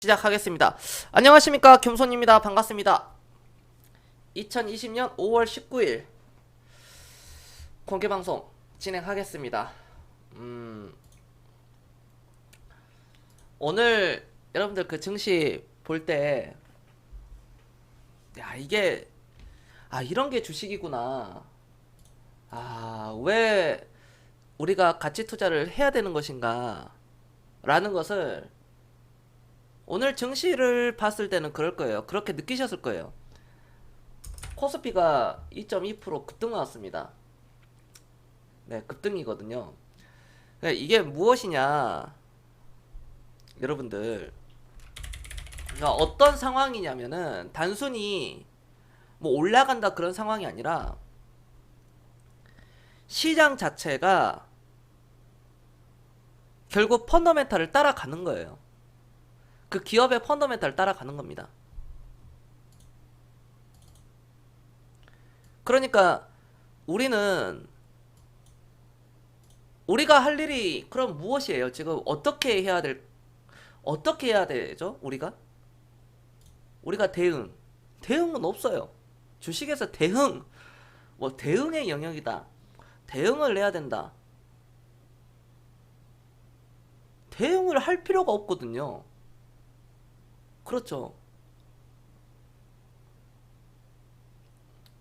시작하겠습니다. 안녕하십니까, 겸손입니다. 반갑습니다. 2020년 5월 19일 공개방송 진행하겠습니다. 오늘 여러분들 그 증시 볼 때, 야, 이게, 이런 게 주식이구나. 왜 우리가 가치 투자를 해야 되는 것인가. 라는 것을 오늘 증시를 봤을 때는 그럴 거예요. 그렇게 느끼셨을 거예요. 코스피가 2.2% 급등 나왔습니다. 네, 급등이거든요. 이게 무엇이냐, 여러분들. 그러니까 어떤 상황이냐면은 단순히 뭐 올라간다 그런 상황이 아니라 시장 자체가 결국 펀더멘탈을 따라가는 거예요. 그 기업의 펀더멘탈을 따라가는 겁니다. 그러니까 우리는 우리가 할 일이 그럼 무엇이에요? 지금 어떻게 해야 되죠? 우리가 대응은 없어요. 주식에서 뭐 대응의 영역이다. 대응을 해야 된다. 대응을 할 필요가 없거든요. 그렇죠.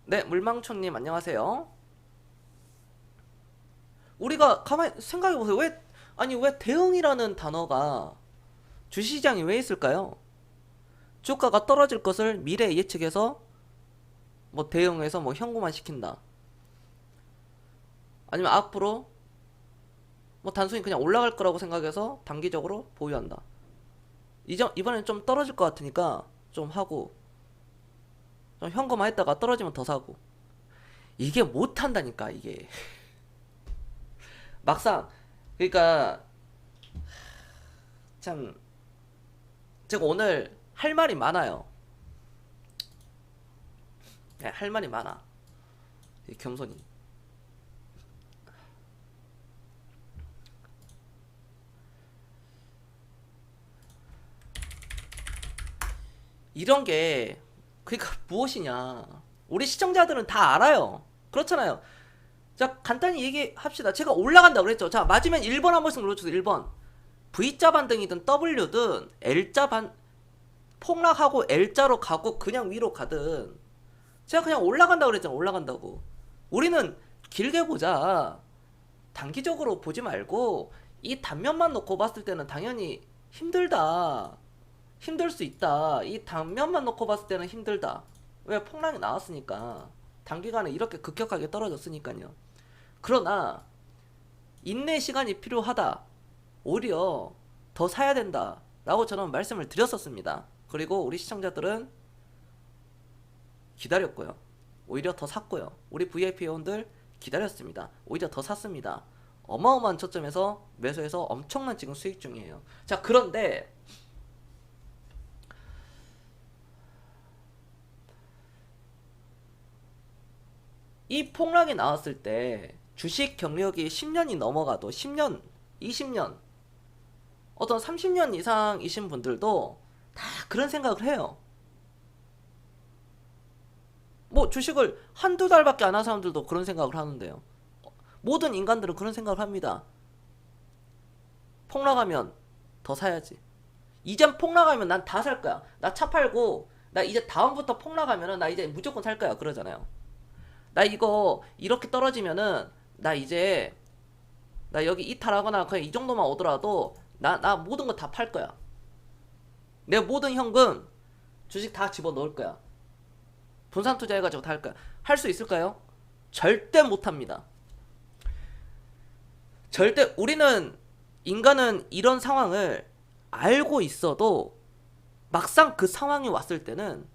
네, 물망초님 안녕하세요. 우리가 가만히 생각해보세요. 왜 대응이라는 단어가 주시장에 왜 있을까요? 주가가 떨어질 것을 미래에 예측해서 뭐 대응해서 뭐 현금화 시킨다. 아니면 앞으로 뭐 단순히 그냥 올라갈 거라고 생각해서 단기적으로 보유한다. 이번엔 좀 떨어질 것 같으니까 좀 하고, 좀 현금화 했다가 떨어지면 더 사고. 이게 못 한다니까, 이게. 막상, 그러니까, 참, 제가 오늘 할 말이 많아요. 네, 할 말이 많아. 이 겸손이. 이런 게, 그러니까 무엇이냐. 우리 시청자들은 다 알아요. 그렇잖아요. 자, 간단히 얘기합시다. 제가 올라간다고 그랬죠. 자, 맞으면 1번 한 번씩 눌러주세요. 1번. V자 반등이든 W든 폭락하고 L자로 가고 그냥 위로 가든 제가 그냥 올라간다고 그랬잖아. 올라간다고. 우리는 길게 보자. 단기적으로 보지 말고 이 단면만 놓고 봤을 때는 당연히 힘들다. 힘들 수 있다. 이 단면만 놓고 봤을 때는 힘들다. 왜? 폭락이 나왔으니까. 단기간에 이렇게 급격하게 떨어졌으니까요. 그러나 인내 시간이 필요하다. 오히려 더 사야 된다. 라고 저는 말씀을 드렸었습니다. 그리고 우리 시청자들은 기다렸고요. 오히려 더 샀고요. 우리 VIP 회원들 기다렸습니다. 오히려 더 샀습니다. 어마어마한 저점에서 매수해서 엄청난 지금 수익 중이에요. 자, 그런데 이 폭락이 나왔을 때 주식 경력이 10년이 넘어가도 10년, 20년, 어떤 30년 이상이신 분들도 다 그런 생각을 해요. 뭐 주식을 한두 달밖에 안 한 사람들도 그런 생각을 하는데요. 모든 인간들은 그런 생각을 합니다. 폭락하면 더 사야지. 이젠 폭락하면 난 다 살 거야. 나 차 팔고 나 이제 다음부터 폭락하면은 나 이제 무조건 살 거야. 그러잖아요. 나 이거 이렇게 떨어지면은 나 여기 이탈하거나 그냥 이 정도만 오더라도 나 모든 거 다 팔 거야. 내 모든 현금 주식 다 집어 넣을 거야. 분산 투자해가지고 다 할 거야. 할 수 있을까요? 절대 못 합니다. 절대 인간은 이런 상황을 알고 있어도 막상 그 상황이 왔을 때는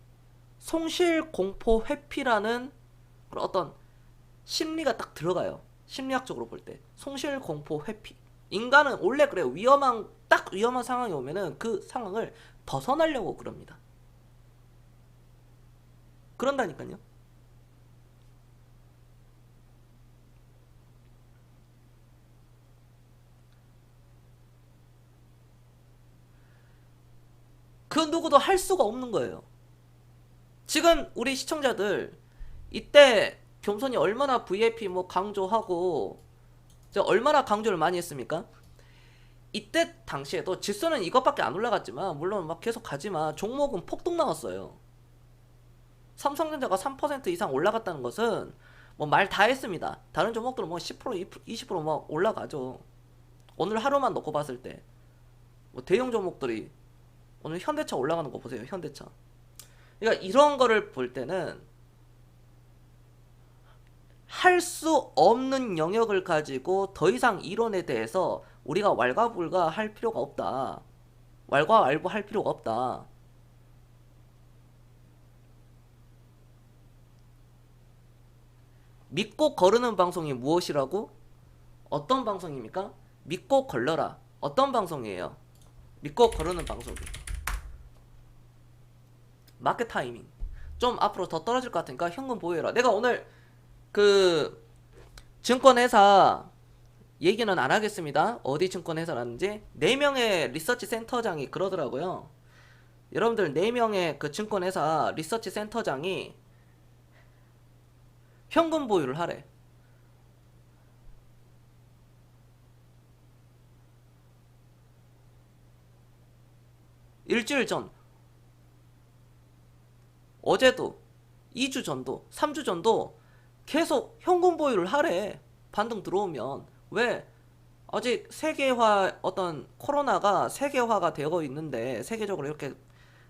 손실 공포 회피라는 그런 어떤 심리가 딱 들어가요. 심리학적으로 볼 때 손실 공포 회피. 인간은 원래 그래요. 딱 위험한 상황이 오면은 그 상황을 벗어나려고 그럽니다. 그런다니까요. 그 누구도 할 수가 없는 거예요. 지금 우리 시청자들 이때 겸손이 얼마나 VIP 뭐 강조하고 얼마나 강조를 많이 했습니까? 이때 당시에도 지수는 이것밖에 안 올라갔지만 물론 막 계속 가지만 종목은 폭등 나왔어요. 삼성전자가 3% 이상 올라갔다는 것은 뭐 말 다 했습니다. 다른 종목들은 뭐 10% 20%막 올라가죠. 오늘 하루만 놓고 봤을 때 뭐 대형 종목들이 오늘 현대차 올라가는 거 보세요. 현대차. 그러니까 이런 거를 볼 때는 할 수 없는 영역을 가지고 더 이상 이론에 대해서 우리가 왈가불가 할 필요가 없다. 왈가왈부 할 필요가 없다. 믿고 거르는 방송이 무엇이라고? 어떤 방송입니까? 믿고 걸러라. 어떤 방송이에요? 믿고 거르는 방송이. 마켓 타이밍. 좀 앞으로 더 떨어질 것 같으니까 현금 보유해라. 내가 오늘 그 증권회사 얘기는 안 하겠습니다. 어디 증권회사라는지. 4명의 리서치 센터장이 그러더라고요. 여러분들 4명의 그 증권회사 리서치 센터장이 현금 보유를 하래. 일주일 전, 어제도, 2주 전도, 3주 전도 계속 현금 보유를 하래. 반등 들어오면. 왜? 아직 세계화, 어떤 코로나가 세계화가 되고 있는데, 세계적으로 이렇게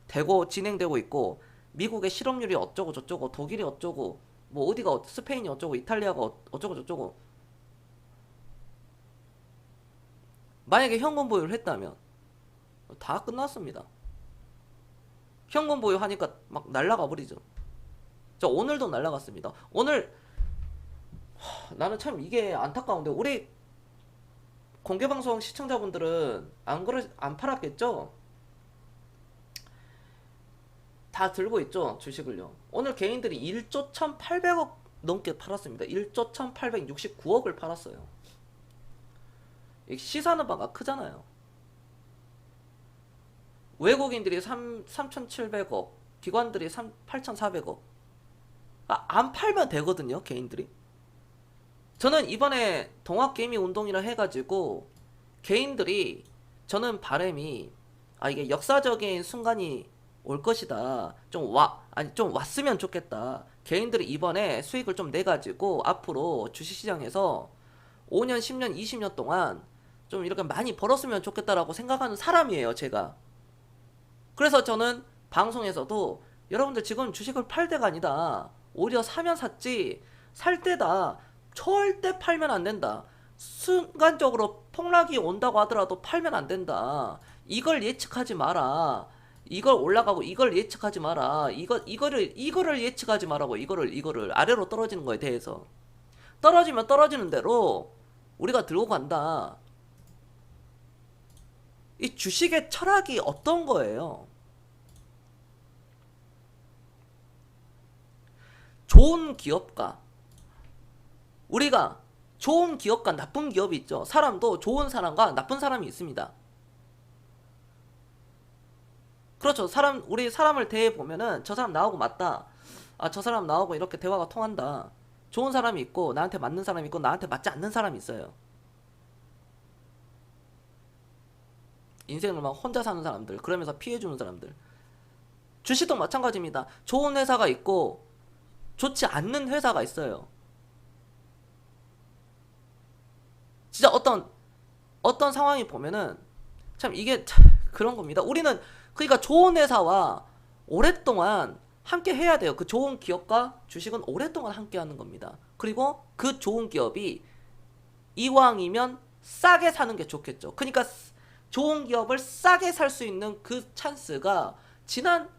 되고 진행되고 있고, 미국의 실업률이 어쩌고 저쩌고, 독일이 어쩌고, 뭐 어디가, 스페인이 어쩌고, 이탈리아가 어쩌고 저쩌고. 만약에 현금 보유를 했다면 다 끝났습니다. 현금 보유하니까 막 날라가 버리죠. 저 오늘도 날라갔습니다. 오늘 나는 참 이게 안타까운데 우리 공개방송 시청자분들은 안 팔았겠죠? 다 들고 있죠, 주식을요. 오늘 개인들이 1조 1,800억 넘게 팔았습니다. 1조 1,869억을 팔았어요. 시사하는 바가 크잖아요. 외국인들이 3,700억, 기관들이 8,400억. 안 팔면 되거든요, 개인들이. 저는 이번에 동학개미 운동이라 해가지고 개인들이, 저는 바람이 이게 역사적인 순간이 올 것이다. 좀 왔으면 좋겠다. 개인들이 이번에 수익을 좀 내가지고 앞으로 주식시장에서 5년, 10년, 20년 동안 좀 이렇게 많이 벌었으면 좋겠다라고 생각하는 사람이에요, 제가. 그래서 저는 방송에서도 여러분들 지금 주식을 팔 때가 아니다. 오히려 사면 샀지. 살 때다. 절대 팔면 안 된다. 순간적으로 폭락이 온다고 하더라도 팔면 안 된다. 이걸 예측하지 마라. 이걸 올라가고 이걸 예측하지 마라. 이거를 예측하지 말라고. 이거를 아래로 떨어지는 거에 대해서. 떨어지면 떨어지는 대로 우리가 들고 간다. 이 주식의 철학이 어떤 거예요? 좋은 기업가, 우리가 좋은 기업과 나쁜 기업이 있죠. 사람도 좋은 사람과 나쁜 사람이 있습니다. 그렇죠. 우리 사람을 대해보면은 저 사람 나하고 맞다. 저 사람 나하고 이렇게 대화가 통한다. 좋은 사람이 있고 나한테 맞는 사람이 있고 나한테 맞지 않는 사람이 있어요. 인생을 막 혼자 사는 사람들, 그러면서 피해주는 사람들. 주식도 마찬가지입니다. 좋은 회사가 있고 좋지 않는 회사가 있어요. 진짜 어떤 상황이 보면은 참 이게 그런 겁니다. 우리는 그러니까 좋은 회사와 오랫동안 함께 해야 돼요. 그 좋은 기업과 주식은 오랫동안 함께 하는 겁니다. 그리고 그 좋은 기업이 이왕이면 싸게 사는 게 좋겠죠. 그러니까 좋은 기업을 싸게 살 수 있는 그 찬스가 지난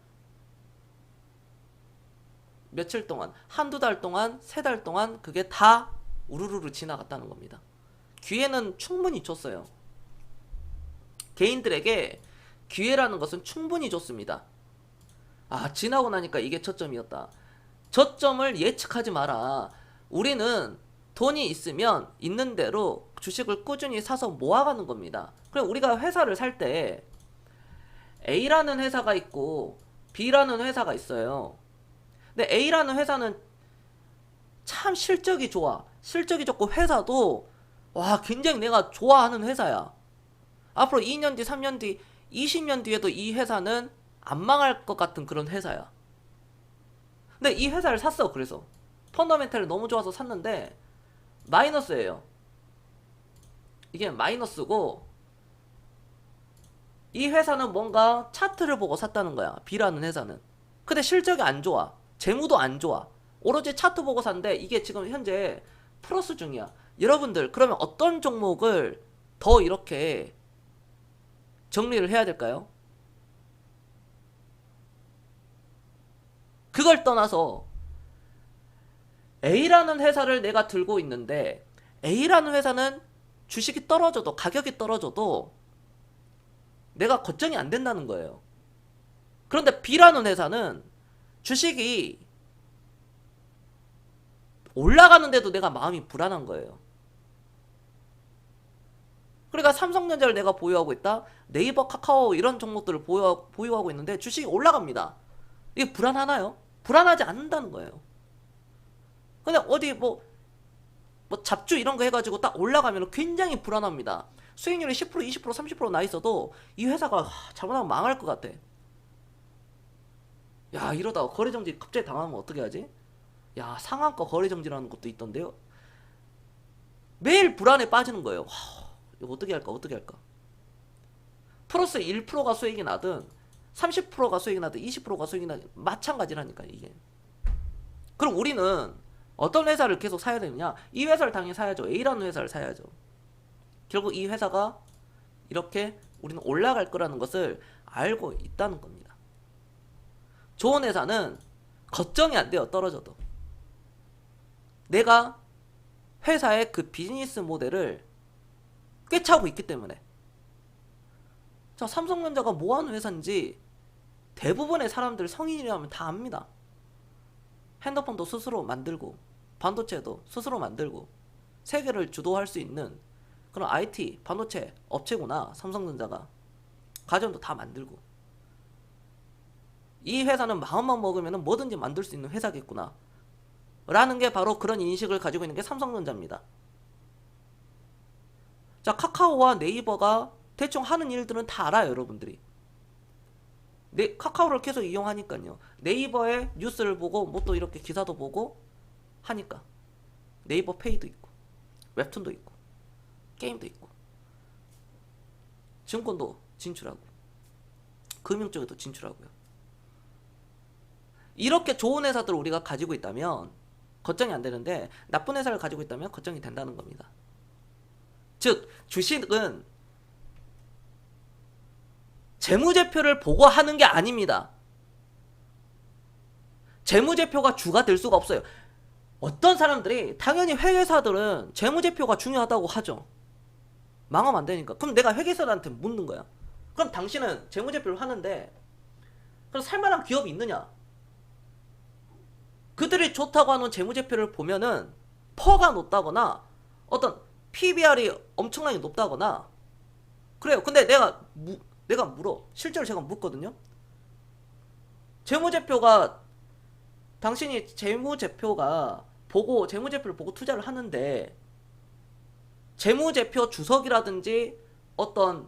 며칠 동안, 한두 달 동안, 세 달 동안 그게 다 우르르르 지나갔다는 겁니다. 기회는 충분히 줬어요. 개인들에게 기회라는 것은 충분히 줬습니다. 지나고 나니까 이게 저점이었다. 저점을 예측하지 마라. 우리는 돈이 있으면 있는 대로 주식을 꾸준히 사서 모아가는 겁니다. 그럼 우리가 회사를 살 때 A라는 회사가 있고 B라는 회사가 있어요. 근데 A라는 회사는 참 실적이 좋아. 실적이 좋고 회사도 와 굉장히 내가 좋아하는 회사야. 앞으로 2년 뒤, 3년 뒤, 20년 뒤에도 이 회사는 안 망할 것 같은 그런 회사야. 근데 이 회사를 샀어. 그래서 펀더멘탈이 너무 좋아서 샀는데 마이너스예요. 이게 마이너스고 이 회사는 뭔가 차트를 보고 샀다는 거야. B라는 회사는. 근데 실적이 안 좋아. 재무도 안 좋아. 오로지 차트 보고 샀는데 이게 지금 현재 플러스 중이야. 여러분들 그러면 어떤 종목을 더 이렇게 정리를 해야 될까요? 그걸 떠나서 A라는 회사를 내가 들고 있는데 A라는 회사는 주식이 떨어져도 가격이 떨어져도 내가 걱정이 안 된다는 거예요. 그런데 B라는 회사는 주식이 올라가는데도 내가 마음이 불안한 거예요. 그러니까 삼성전자를 내가 보유하고 있다. 네이버, 카카오 이런 종목들을 보유하고 있는데 주식이 올라갑니다. 이게 불안하나요? 불안하지 않는다는 거예요. 근데 어디 뭐 잡주 이런 거 해가지고 딱 올라가면 굉장히 불안합니다. 수익률이 10%, 20%, 30% 나 있어도 이 회사가 잘못하면 망할 것 같아. 야 이러다가 거래정지 갑자기 당하면 어떻게 하지? 야 상한가 거래정지라는 것도 있던데요. 매일 불안에 빠지는 거예요. 이거 어떻게 할까 어떻게 할까. 플러스 1%가 수익이 나든 30%가 수익이 나든 20%가 수익이 나든 마찬가지라니까 이게. 그럼 우리는 어떤 회사를 계속 사야 되느냐? 이 회사를 당연히 사야죠. A라는 회사를 사야죠. 결국 이 회사가 이렇게 우리는 올라갈 거라는 것을 알고 있다는 겁니다. 좋은 회사는 걱정이 안 돼요. 떨어져도. 내가 회사의 그 비즈니스 모델을 꿰차고 있기 때문에. 자, 삼성전자가 뭐 하는 회사인지 대부분의 사람들 성인이라면 다 압니다. 핸드폰도 스스로 만들고 반도체도 스스로 만들고 세계를 주도할 수 있는 그런 IT 반도체 업체구나. 삼성전자가 가전도 다 만들고 이 회사는 마음만 먹으면 뭐든지 만들 수 있는 회사겠구나 라는 게 바로 그런 인식을 가지고 있는 게 삼성전자입니다. 자, 카카오와 네이버가 대충 하는 일들은 다 알아요. 여러분들이 카카오를 계속 이용하니까요. 네이버의 뉴스를 보고 뭐 또 이렇게 기사도 보고 하니까 네이버 페이도 있고 웹툰도 있고 게임도 있고 증권도 진출하고 금융 쪽에도 진출하고요. 이렇게 좋은 회사들을 우리가 가지고 있다면 걱정이 안 되는데 나쁜 회사를 가지고 있다면 걱정이 된다는 겁니다. 즉 주식은 재무제표를 보고 하는 게 아닙니다. 재무제표가 주가 될 수가 없어요. 어떤 사람들이 당연히 회계사들은 재무제표가 중요하다고 하죠. 망하면 안 되니까. 그럼 내가 회계사들한테 묻는 거야. 그럼 당신은 재무제표를 하는데 그럼 살만한 기업이 있느냐? 그들이 좋다고 하는 재무제표를 보면은 퍼가 높다거나 어떤 PBR이 엄청나게 높다거나 그래요. 근데 내가 물어. 실제로 제가 묻거든요. 재무제표가 당신이 재무제표를 보고 투자를 하는데 재무제표 주석이라든지 어떤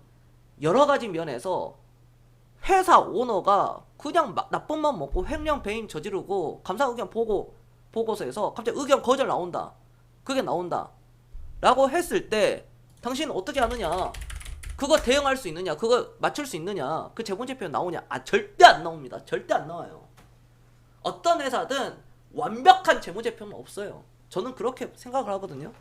여러 가지 면에서 회사 오너가 그냥 나쁜 맘 먹고 횡령 배임 저지르고 감사 의견 보고서에서 갑자기 의견 거절 나온다. 그게 나온다. 라고 했을 때 당신은 어떻게 하느냐? 그거 대응할 수 있느냐? 그거 맞출 수 있느냐? 그 재무제표 나오냐? 절대 안 나옵니다. 절대 안 나와요. 어떤 회사든 완벽한 재무제표는 없어요. 저는 그렇게 생각을 하거든요.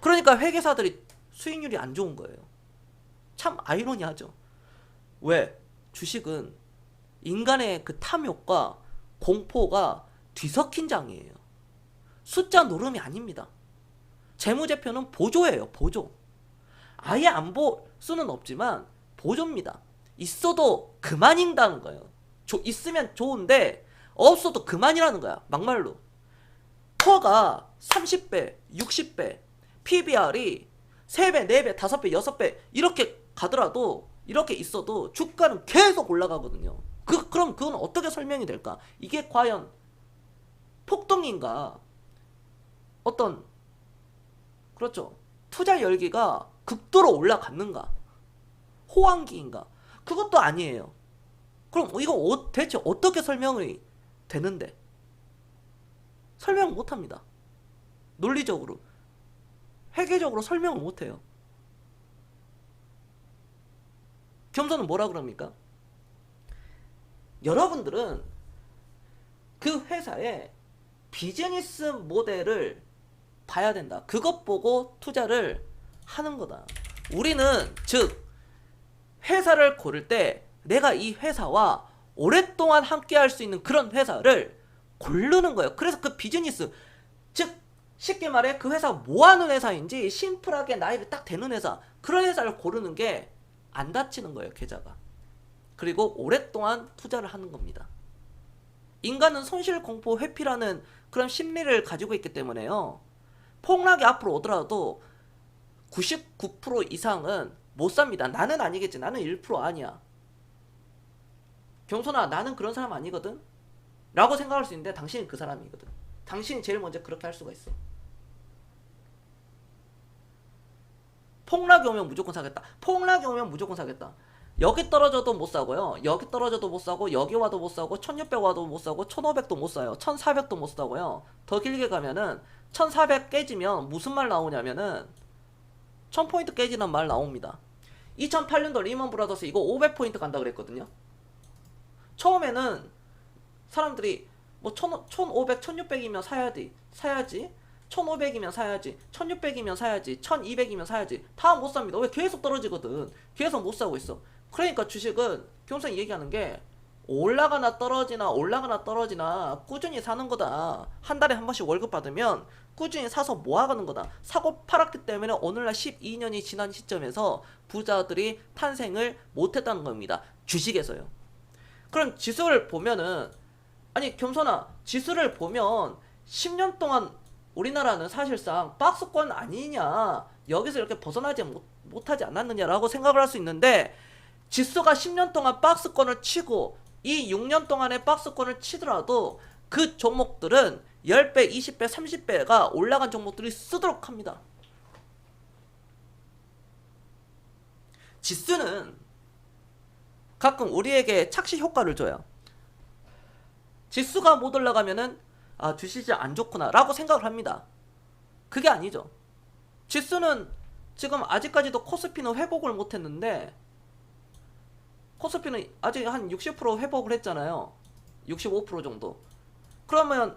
그러니까 회계사들이 수익률이 안 좋은 거예요. 참 아이러니하죠. 왜? 주식은 인간의 그 탐욕과 공포가 뒤섞인 장이에요. 숫자 노름이 아닙니다. 재무제표는 보조예요. 보조. 아예 안 볼 수는 없지만 보조입니다. 있어도 그만인다는 거예요. 있으면 좋은데 없어도 그만이라는 거야. 막말로. 퍼가 30배, 60배, PBR이 3배, 4배, 5배, 6배 이렇게 가더라도 이렇게 있어도 주가는 계속 올라가거든요. 그럼 그건 어떻게 설명이 될까? 이게 과연 폭동인가? 어떤 그렇죠. 투자 열기가 극도로 올라갔는가? 호황기인가? 그것도 아니에요. 그럼 이거 대체 어떻게 설명이 되는데? 설명 못합니다. 논리적으로. 회계적으로 설명을 못해요. 겸손은 뭐라 그럽니까? 여러분들은 그 회사의 비즈니스 모델을 봐야 된다. 그것 보고 투자를 하는 거다. 우리는 즉 회사를 고를 때 내가 이 회사와 오랫동안 함께 할 수 있는 그런 회사를 고르는 거예요. 그래서 그 비즈니스, 즉 쉽게 말해 그 회사가 뭐 하는 회사인지 심플하게 나이를 딱 되는 회사, 그런 회사를 고르는 게 안 다치는 거예요, 계좌가. 그리고 오랫동안 투자를 하는 겁니다. 인간은 손실공포 회피라는 그런 심리를 가지고 있기 때문에요. 폭락이 앞으로 오더라도 99% 이상은 못 삽니다. 나는 아니겠지. 나는 1% 아니야. 경선아, 나는 그런 사람 아니거든? 라고 생각할 수 있는데 당신이 그 사람이거든. 당신이 제일 먼저 그렇게 할 수가 있어. 폭락이 오면 무조건 사겠다. 폭락이 오면 무조건 사겠다. 여기 떨어져도 못 사고요. 여기 떨어져도 못 사고, 여기 와도 못 사고, 1600 와도 못 사고, 1500도 못 사요. 1400도 못 사고요. 더 길게 가면은 1400 깨지면 무슨 말 나오냐면은 1000포인트 깨지는 말 나옵니다. 2008년도 리먼 브라더스 이거 500포인트 간다 그랬거든요. 처음에는 사람들이 뭐 1500, 1600이면 사야지. 1500이면 사야지. 1600이면 사야지. 1200이면 사야지. 다 못 삽니다. 왜? 계속 떨어지거든. 계속 못 사고 있어. 그러니까 주식은 경선이 얘기하는 게 올라가나 떨어지나 꾸준히 사는 거다. 한 달에 한 번씩 월급 받으면 꾸준히 사서 모아가는 거다. 사고 팔았기 때문에 오늘날 12년이 지난 시점에서 부자들이 탄생을 못했다는 겁니다. 주식에서요. 그럼 지수를 보면은, 아니 겸손아, 지수를 보면 10년 동안 우리나라는 사실상 박스권 아니냐, 여기서 이렇게 벗어나지 못하지 않았느냐라고 생각을 할 수 있는데, 지수가 10년 동안 박스권을 치고 이 6년 동안의 박스권을 치더라도 그 종목들은 10배, 20배, 30배가 올라간 종목들이 쓰도록 합니다. 지수는 가끔 우리에게 착시 효과를 줘요. 지수가 못 올라가면은 아, 주식이 안 좋구나 라고 생각을 합니다. 그게 아니죠. 지수는 지금 아직까지도 코스피는 회복을 못했는데, 코스피는 아직 한 60% 회복을 했잖아요. 65% 정도. 그러면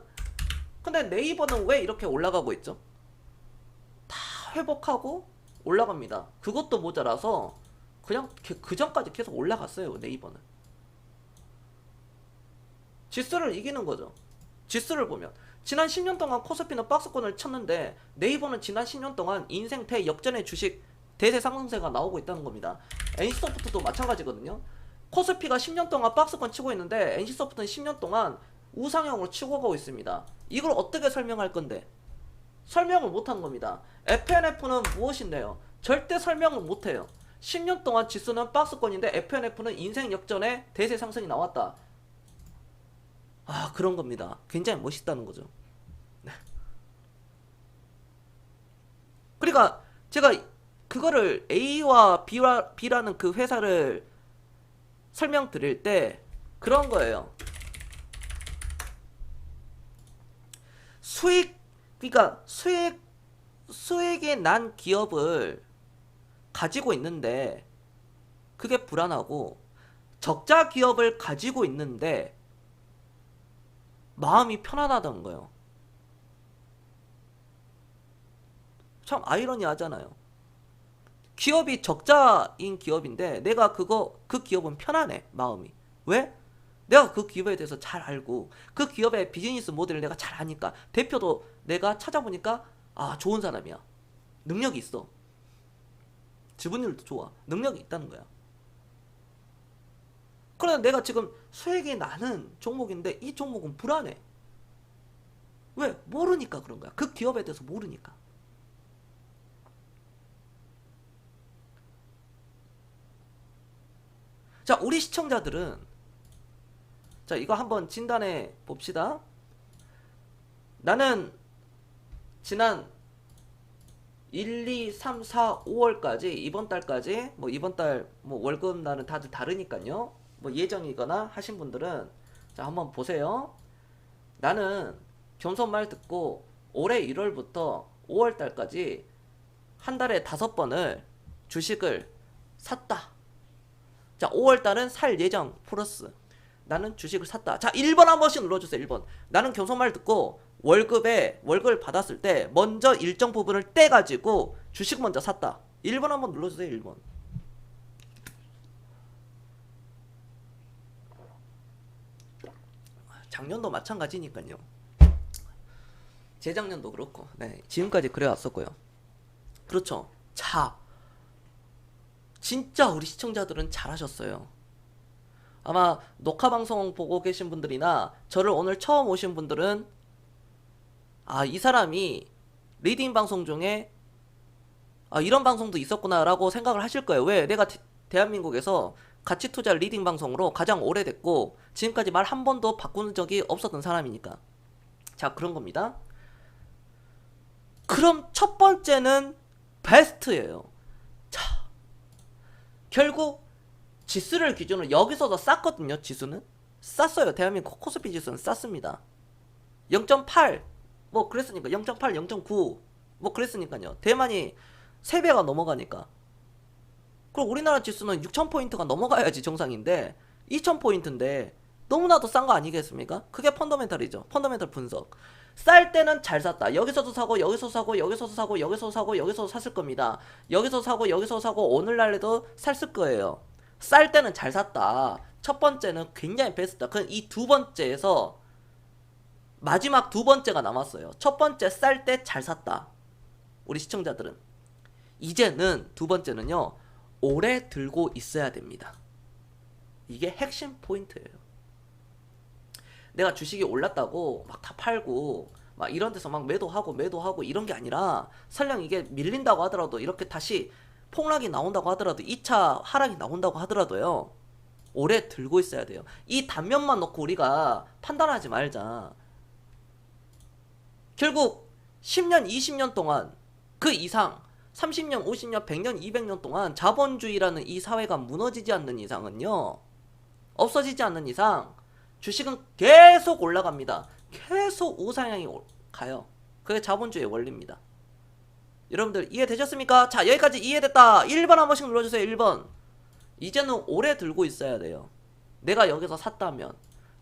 근데 네이버는 왜 이렇게 올라가고 있죠? 다 회복하고 올라갑니다. 그것도 모자라서 그냥 그 전까지 계속 올라갔어요. 네이버는 지수를 이기는 거죠. 지수를 보면 지난 10년 동안 코스피는 박스권을 쳤는데 네이버는 지난 10년 동안 인생 대역전의 주식 대세 상승세가 나오고 있다는 겁니다. NC소프트도 마찬가지거든요. 코스피가 10년 동안 박스권 치고 있는데 NC소프트는 10년 동안 우상향으로 치고 가고 있습니다. 이걸 어떻게 설명할 건데? 설명을 못한 겁니다. FNF는 무엇인데요? 절대 설명을 못해요. 10년 동안 지수는 박스권인데 FNF는 인생 역전의 대세 상승이 나왔다. 아, 그런 겁니다. 굉장히 멋있다는 거죠. 네. 그러니까 제가 그거를 A와 B라는 그 회사를 설명드릴 때 그런 거예요. 그러니까 수익이 난 기업을 가지고 있는데 그게 불안하고, 적자 기업을 가지고 있는데 마음이 편안하다는 거예요. 참 아이러니하잖아요. 기업이 적자인 기업인데 내가 그 기업은 편안해, 마음이. 왜? 내가 그 기업에 대해서 잘 알고 그 기업의 비즈니스 모델을 내가 잘 아니까, 대표도 내가 찾아보니까 아, 좋은 사람이야, 능력이 있어, 지분율도 좋아, 능력이 있다는 거야. 그러나 내가 지금 수익이 나는 종목인데 이 종목은 불안해. 왜? 모르니까 그런 거야. 그 기업에 대해서 모르니까. 자, 우리 시청자들은 자, 이거 한번 진단해 봅시다. 나는 지난 1, 2, 3, 4, 5월까지 이번 달까지 뭐 이번 달 뭐 월급 날은 다들 다르니까요. 뭐 예정이거나 하신 분들은 자, 한번 보세요. 나는 겸손 말 듣고 올해 1월부터 5월 달까지 한 달에 5번을 주식을 샀다. 자, 5월 달은 살 예정 플러스 나는 주식을 샀다. 자, 1번 한 번씩 눌러주세요. 1번. 나는 겸손말 듣고 월급을 받았을 때 먼저 일정 부분을 떼가지고 주식 먼저 샀다. 1번 한번 눌러주세요. 1번. 작년도 마찬가지니까요. 재작년도 그렇고, 네, 지금까지 그래왔었고요. 그렇죠. 자, 진짜 우리 시청자들은 잘하셨어요. 아마 녹화방송 보고 계신 분들이나 저를 오늘 처음 오신 분들은 아, 이 사람이 리딩 방송 중에 아, 이런 방송도 있었구나 라고 생각을 하실 거예요. 왜? 내가 대한민국에서 가치투자 리딩 방송으로 가장 오래됐고 지금까지 말 한 번도 바꾸는 적이 없었던 사람이니까. 자, 그런 겁니다. 그럼 첫 번째는 베스트예요. 자, 결국 지수를 기준으로 여기서도 쌌거든요. 지수는 쌌어요. 대한민국 코스피 지수는 쌌습니다. 0.8 뭐 그랬으니까 0.8, 0.9 뭐 그랬으니까요. 대만이 3배가 넘어가니까. 그럼 우리나라 지수는 6,000포인트가 넘어가야지 정상인데 2,000포인트인데 너무나도 싼 거 아니겠습니까? 그게 펀더멘탈이죠. 펀더멘탈 분석. 쌀 때는 잘 샀다. 여기서도 사고 여기서 사고 여기서도 사고 여기서 사고 여기서 샀을 겁니다. 여기서 사고 여기서 사고 오늘날에도 샀을 거예요. 쌀 때는 잘 샀다. 첫 번째는 굉장히 베스트다. 그럼 이 두 번째에서 마지막 두 번째가 남았어요. 첫 번째 쌀 때 잘 샀다. 우리 시청자들은 이제는 두 번째는요, 오래 들고 있어야 됩니다. 이게 핵심 포인트예요. 내가 주식이 올랐다고 막 다 팔고 막 이런 데서 막 매도하고 이런 게 아니라 설령 이게 밀린다고 하더라도 이렇게 다시 폭락이 나온다고 하더라도 2차 하락이 나온다고 하더라도요, 오래 들고 있어야 돼요. 이 단면만 놓고 우리가 판단하지 말자. 결국 10년, 20년 동안 그 이상 30년, 50년, 100년, 200년 동안 자본주의라는 이 사회가 무너지지 않는 이상은요, 없어지지 않는 이상 주식은 계속 올라갑니다. 계속 우상향이 가요. 그게 자본주의의 원리입니다. 여러분들 이해되셨습니까? 자, 여기까지 이해됐다. 1번 한 번씩 눌러주세요. 1번. 이제는 오래 들고 있어야 돼요. 내가 여기서 샀다면,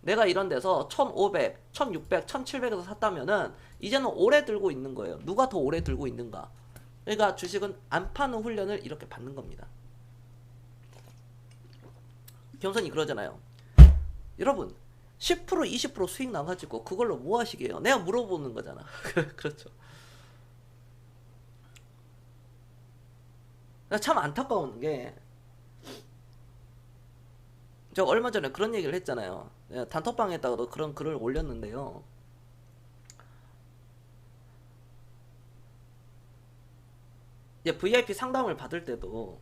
내가 이런 데서 1500, 1600, 1700에서 샀다면은 이제는 오래 들고 있는 거예요. 누가 더 오래 들고 있는가? 그러니까 주식은 안 파는 훈련을 이렇게 받는 겁니다. 겸손이 그러잖아요. 여러분 10% 20% 수익 나가지고 그걸로 뭐 하시게요? 내가 물어보는 거잖아. 그렇죠. 참 안타까운 게, 저 얼마 전에 그런 얘기를 했잖아요. 단톡방에다가도 그런 글을 올렸는데요. VIP 상담을 받을 때도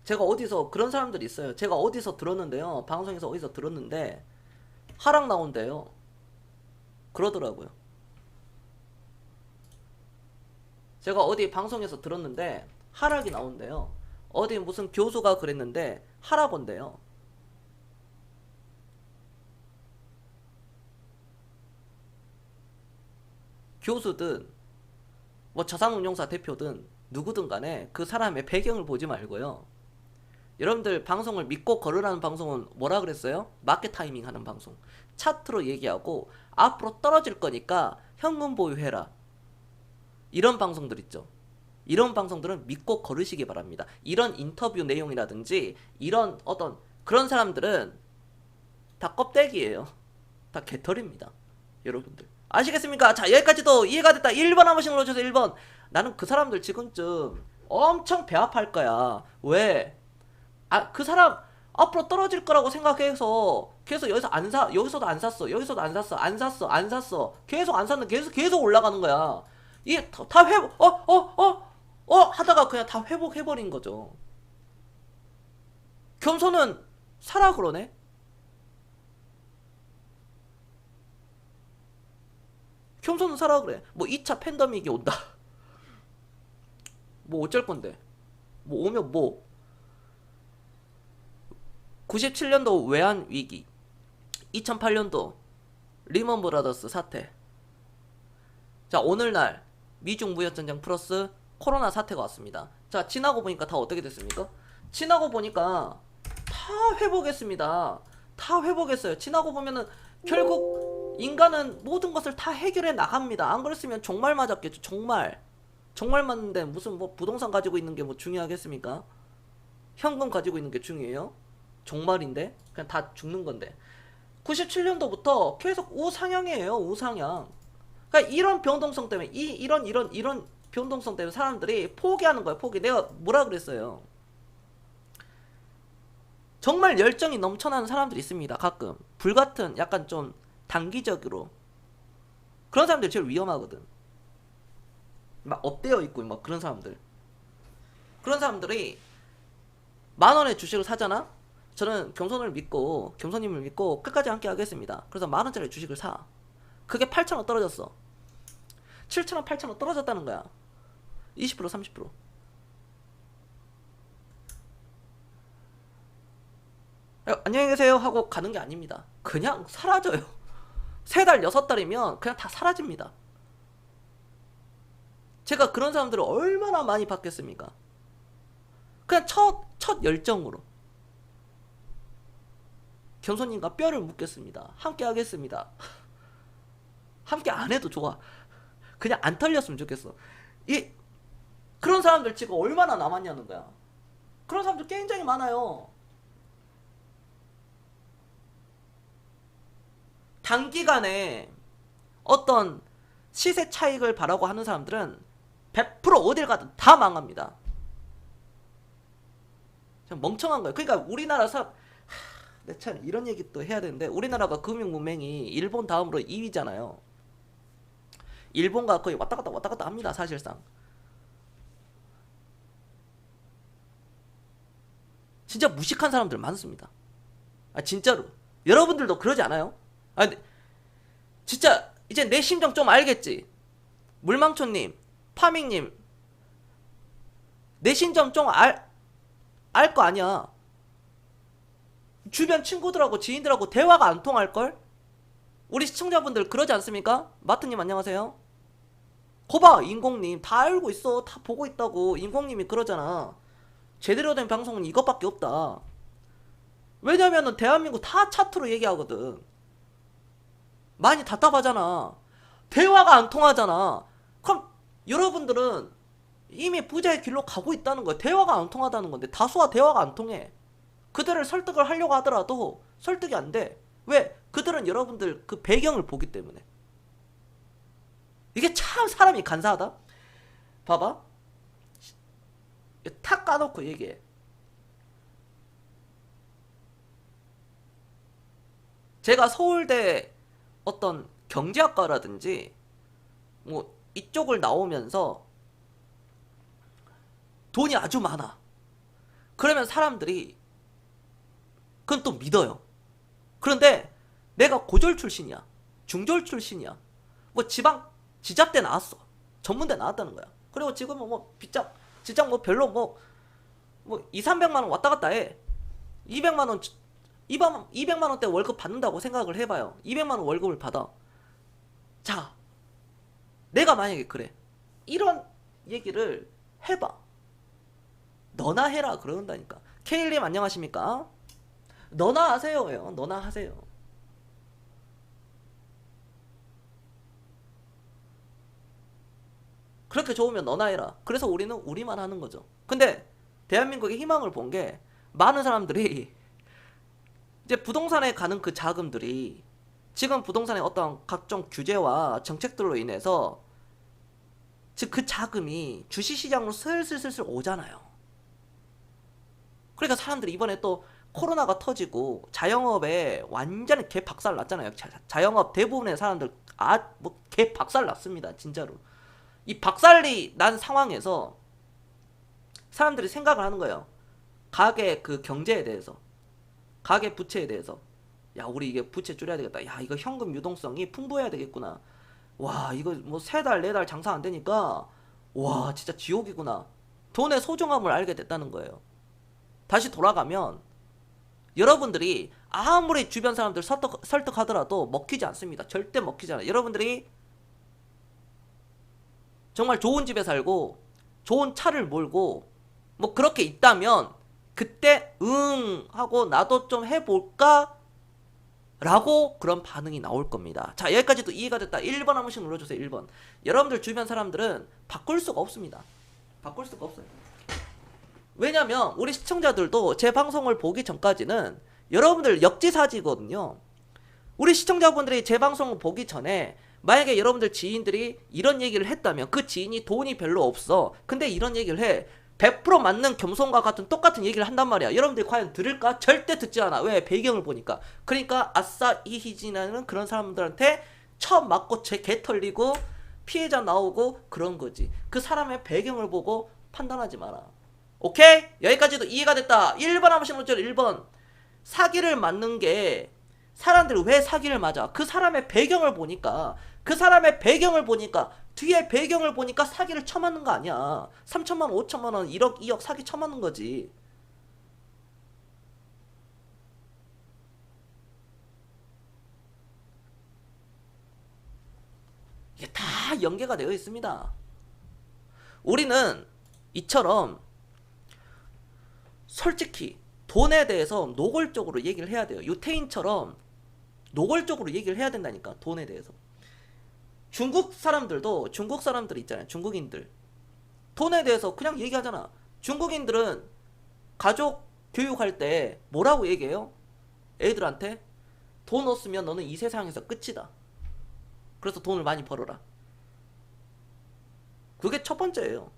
제가 어디서 그런 사람들이 있어요. 제가 어디서 들었는데요. 방송에서 어디서 들었는데 하락 나온대요. 그러더라고요. 제가 어디 방송에서 들었는데 하락이 나온대요. 어디 무슨 교수가 그랬는데 하락 온대요. 교수든 뭐 자산운용사 대표든 누구든 간에 그 사람의 배경을 보지 말고요. 여러분들 방송을 믿고 걸으라는 방송은 뭐라 그랬어요? 마켓 타이밍 하는 방송. 차트로 얘기하고 앞으로 떨어질 거니까 현금 보유해라. 이런 방송들 있죠. 이런 방송들은 믿고 걸으시기 바랍니다. 이런 인터뷰 내용이라든지 이런 어떤 그런 사람들은 다 껍데기예요. 다 개털입니다. 여러분들 아시겠습니까? 자, 여기까지도 이해가 됐다. 1번 한 번씩 눌러주세요. 1번. 나는 그 사람들 지금쯤 엄청 배 아파할 거야. 왜? 아, 그 사람 앞으로 떨어질 거라고 생각해서 계속 여기서 안 사, 여기서도 안 샀어, 여기서도 안 샀어, 안 샀어, 안 샀어, 계속 안 샀는데 계속 올라가는 거야. 이게 다 회복, 하다가 그냥 다 회복해버린 거죠. 겸손은 사라 그러네. 겸손은 사라 그래. 뭐 2차 팬데믹이 온다. 뭐 어쩔 건데. 뭐 오면 뭐 97년도 외환 위기, 2008년도 리먼 브라더스 사태. 자, 오늘날 미중 무역 전쟁 플러스 코로나 사태가 왔습니다. 자, 지나고 보니까 다 어떻게 됐습니까? 지나고 보니까 다 회복했습니다. 다 회복했어요. 지나고 보면은 결국 인간은 모든 것을 다 해결해 나갑니다. 안 그랬으면 종말 맞았겠죠. 종말 맞는데 무슨 뭐 부동산 가지고 있는 게 뭐 중요하겠습니까? 현금 가지고 있는 게 중요해요? 종말인데 그냥 다 죽는 건데. 97년도부터 계속 우상향이에요. 우상향. 그러니까 이런 변동성 때문에 이런 변동성 때문에 사람들이 포기하는 거예요. 포기. 내가 뭐라 그랬어요? 정말 열정이 넘쳐나는 사람들이 있습니다. 가끔 불같은 약간 좀 단기적으로 그런 사람들이 제일 위험하거든. 막 업되어 있고 막 그런 사람들. 그런 사람들이 10,000원의 주식을 사잖아. 저는 겸손님을 믿고 끝까지 함께 하겠습니다. 그래서 10,000원짜리 주식을 사. 그게 8,000원 떨어졌어. 7,000원, 8,000원 떨어졌다는 거야. 20%, 30%. 안녕히 계세요 하고 가는 게 아닙니다. 그냥 사라져요. 3달, 6달이면 그냥 다 사라집니다. 제가 그런 사람들을 얼마나 많이 봤겠습니까? 그냥 첫 열정으로 겸손님과 뼈를 묻겠습니다. 함께 하겠습니다. 함께 안 해도 좋아. 그냥 안 털렸으면 좋겠어. 그런 사람들 지금 얼마나 남았냐는 거야. 그런 사람들 굉장히 많아요. 단기간에 어떤 시세 차익을 바라고 하는 사람들은 100% 어딜 가든 다 망합니다. 멍청한 거예요. 그러니까 우리나라 사람, 내 참 이런 얘기 또 해야 되는데, 우리나라가 금융문맹이 일본 다음으로 2위잖아요. 일본과 거의 왔다 갔다 합니다. 사실상. 진짜 무식한 사람들 많습니다. 아, 진짜로. 여러분들도 그러지 않아요? 아, 근데 진짜 이제 내 심정 좀 알겠지? 물망초님, 파밍님, 내 심정 좀 알 거 아니야. 주변 친구들하고 지인들하고 대화가 안 통할걸? 우리 시청자분들 그러지 않습니까? 마트님 안녕하세요. 거봐, 인공님 다 알고 있어. 다 보고 있다고. 인공님이 그러잖아. 제대로 된 방송은 이것밖에 없다. 왜냐면은 대한민국 다 차트로 얘기하거든. 많이 답답하잖아. 대화가 안 통하잖아. 그럼 여러분들은 이미 부자의 길로 가고 있다는 거야. 대화가 안 통하다는 건데. 다수와 대화가 안 통해. 그들을 설득을 하려고 하더라도 설득이 안 돼. 왜? 그들은 여러분들 그 배경을 보기 때문에. 이게 참 사람이 간사하다. 봐봐. 탁 까놓고 얘기해. 제가 서울대 어떤 경제학과라든지 뭐 이쪽을 나오면서 돈이 아주 많아. 그러면 사람들이 그건 또 믿어요. 그런데 내가 고졸 출신이야. 중졸 출신이야. 뭐 지잡대 나왔어. 전문대 나왔다는 거야. 그리고 지금은 뭐 직장 뭐 별로 뭐 2, 300만 원 왔다 갔다 해. 200만 원 200만 원대 월급 받는다고 생각을 해봐요. 200만 원 월급을 받아. 자, 내가 만약에 그래. 이런 얘기를 해봐. 너나 해라 그런다니까. 케일님 안녕하십니까? 너나 하세요요. 너나 하세요. 그렇게 좋으면 너나 해라. 그래서 우리는 우리만 하는 거죠. 근데 대한민국의 희망을 본 게 많은 사람들이 이제 부동산에 가는 그 자금들이 지금 부동산의 어떤 각종 규제와 정책들로 인해서 즉 그 자금이 주식시장으로 슬슬 오잖아요. 그러니까 사람들이 이번에 또 코로나가 터지고 자영업에 완전히 개 박살 났잖아요. 자영업 대부분의 사람들 뭐 개 박살 났습니다. 진짜로. 이 박살이 난 상황에서 사람들이 생각을 하는 거예요. 가계 그 경제에 대해서, 가계 부채에 대해서, 야 우리 이게 부채 줄여야 되겠다. 야 이거 현금 유동성이 풍부해야 되겠구나. 와 이거 뭐 세 달 네 달 장사 안 되니까 와 진짜 지옥이구나. 돈의 소중함을 알게 됐다는 거예요. 다시 돌아가면 여러분들이 아무리 주변 사람들 설득하더라도 먹히지 않습니다. 절대 먹히지 않아요. 여러분들이 정말 좋은 집에 살고 좋은 차를 몰고 뭐 그렇게 있다면 그때 응 하고 나도 좀 해볼까? 라고 그런 반응이 나올 겁니다. 자 여기까지도 이해가 됐다. 1번 한 번씩 눌러주세요. 1번. 여러분들 주변 사람들은 바꿀 수가 없습니다. 바꿀 수가 없어요. 왜냐면 우리 시청자들도 제 방송을 보기 전까지는 여러분들 역지사지거든요. 우리 시청자분들이 제 방송을 보기 전에 만약에 여러분들 지인들이 이런 얘기를 했다면 그 지인이 돈이 별로 없어. 근데 이런 얘기를 해. 100% 맞는 겸손과 같은 똑같은 얘기를 한단 말이야. 여러분들이 과연 들을까? 절대 듣지 않아. 왜? 배경을 보니까. 그러니까 아싸 이희진이라는 그런 사람들한테 처음 맞고 개 털리고 피해자 나오고 그런 거지. 그 사람의 배경을 보고 판단하지 마라. 오케이? 여기까지도 이해가 됐다. 1번 한 번씩 놓죠. 1번. 사기를 맞는 게 사람들이 왜 사기를 맞아? 그 사람의 배경을 보니까 뒤에 배경을 보니까 사기를 쳐맞는 거 아니야. 3천만 원, 5천만 원, 1억, 2억 사기 쳐맞는 거지. 이게 다 연계가 되어 있습니다. 우리는 이처럼 솔직히 돈에 대해서 노골적으로 얘기를 해야 돼요. 유태인처럼 노골적으로 얘기를 해야 된다니까. 돈에 대해서. 중국 사람들 있잖아요. 중국인들 돈에 대해서 그냥 얘기하잖아. 중국인들은 가족 교육할 때 뭐라고 얘기해요? 애들한테 돈 없으면 너는 이 세상에서 끝이다. 그래서 돈을 많이 벌어라. 그게 첫 번째예요.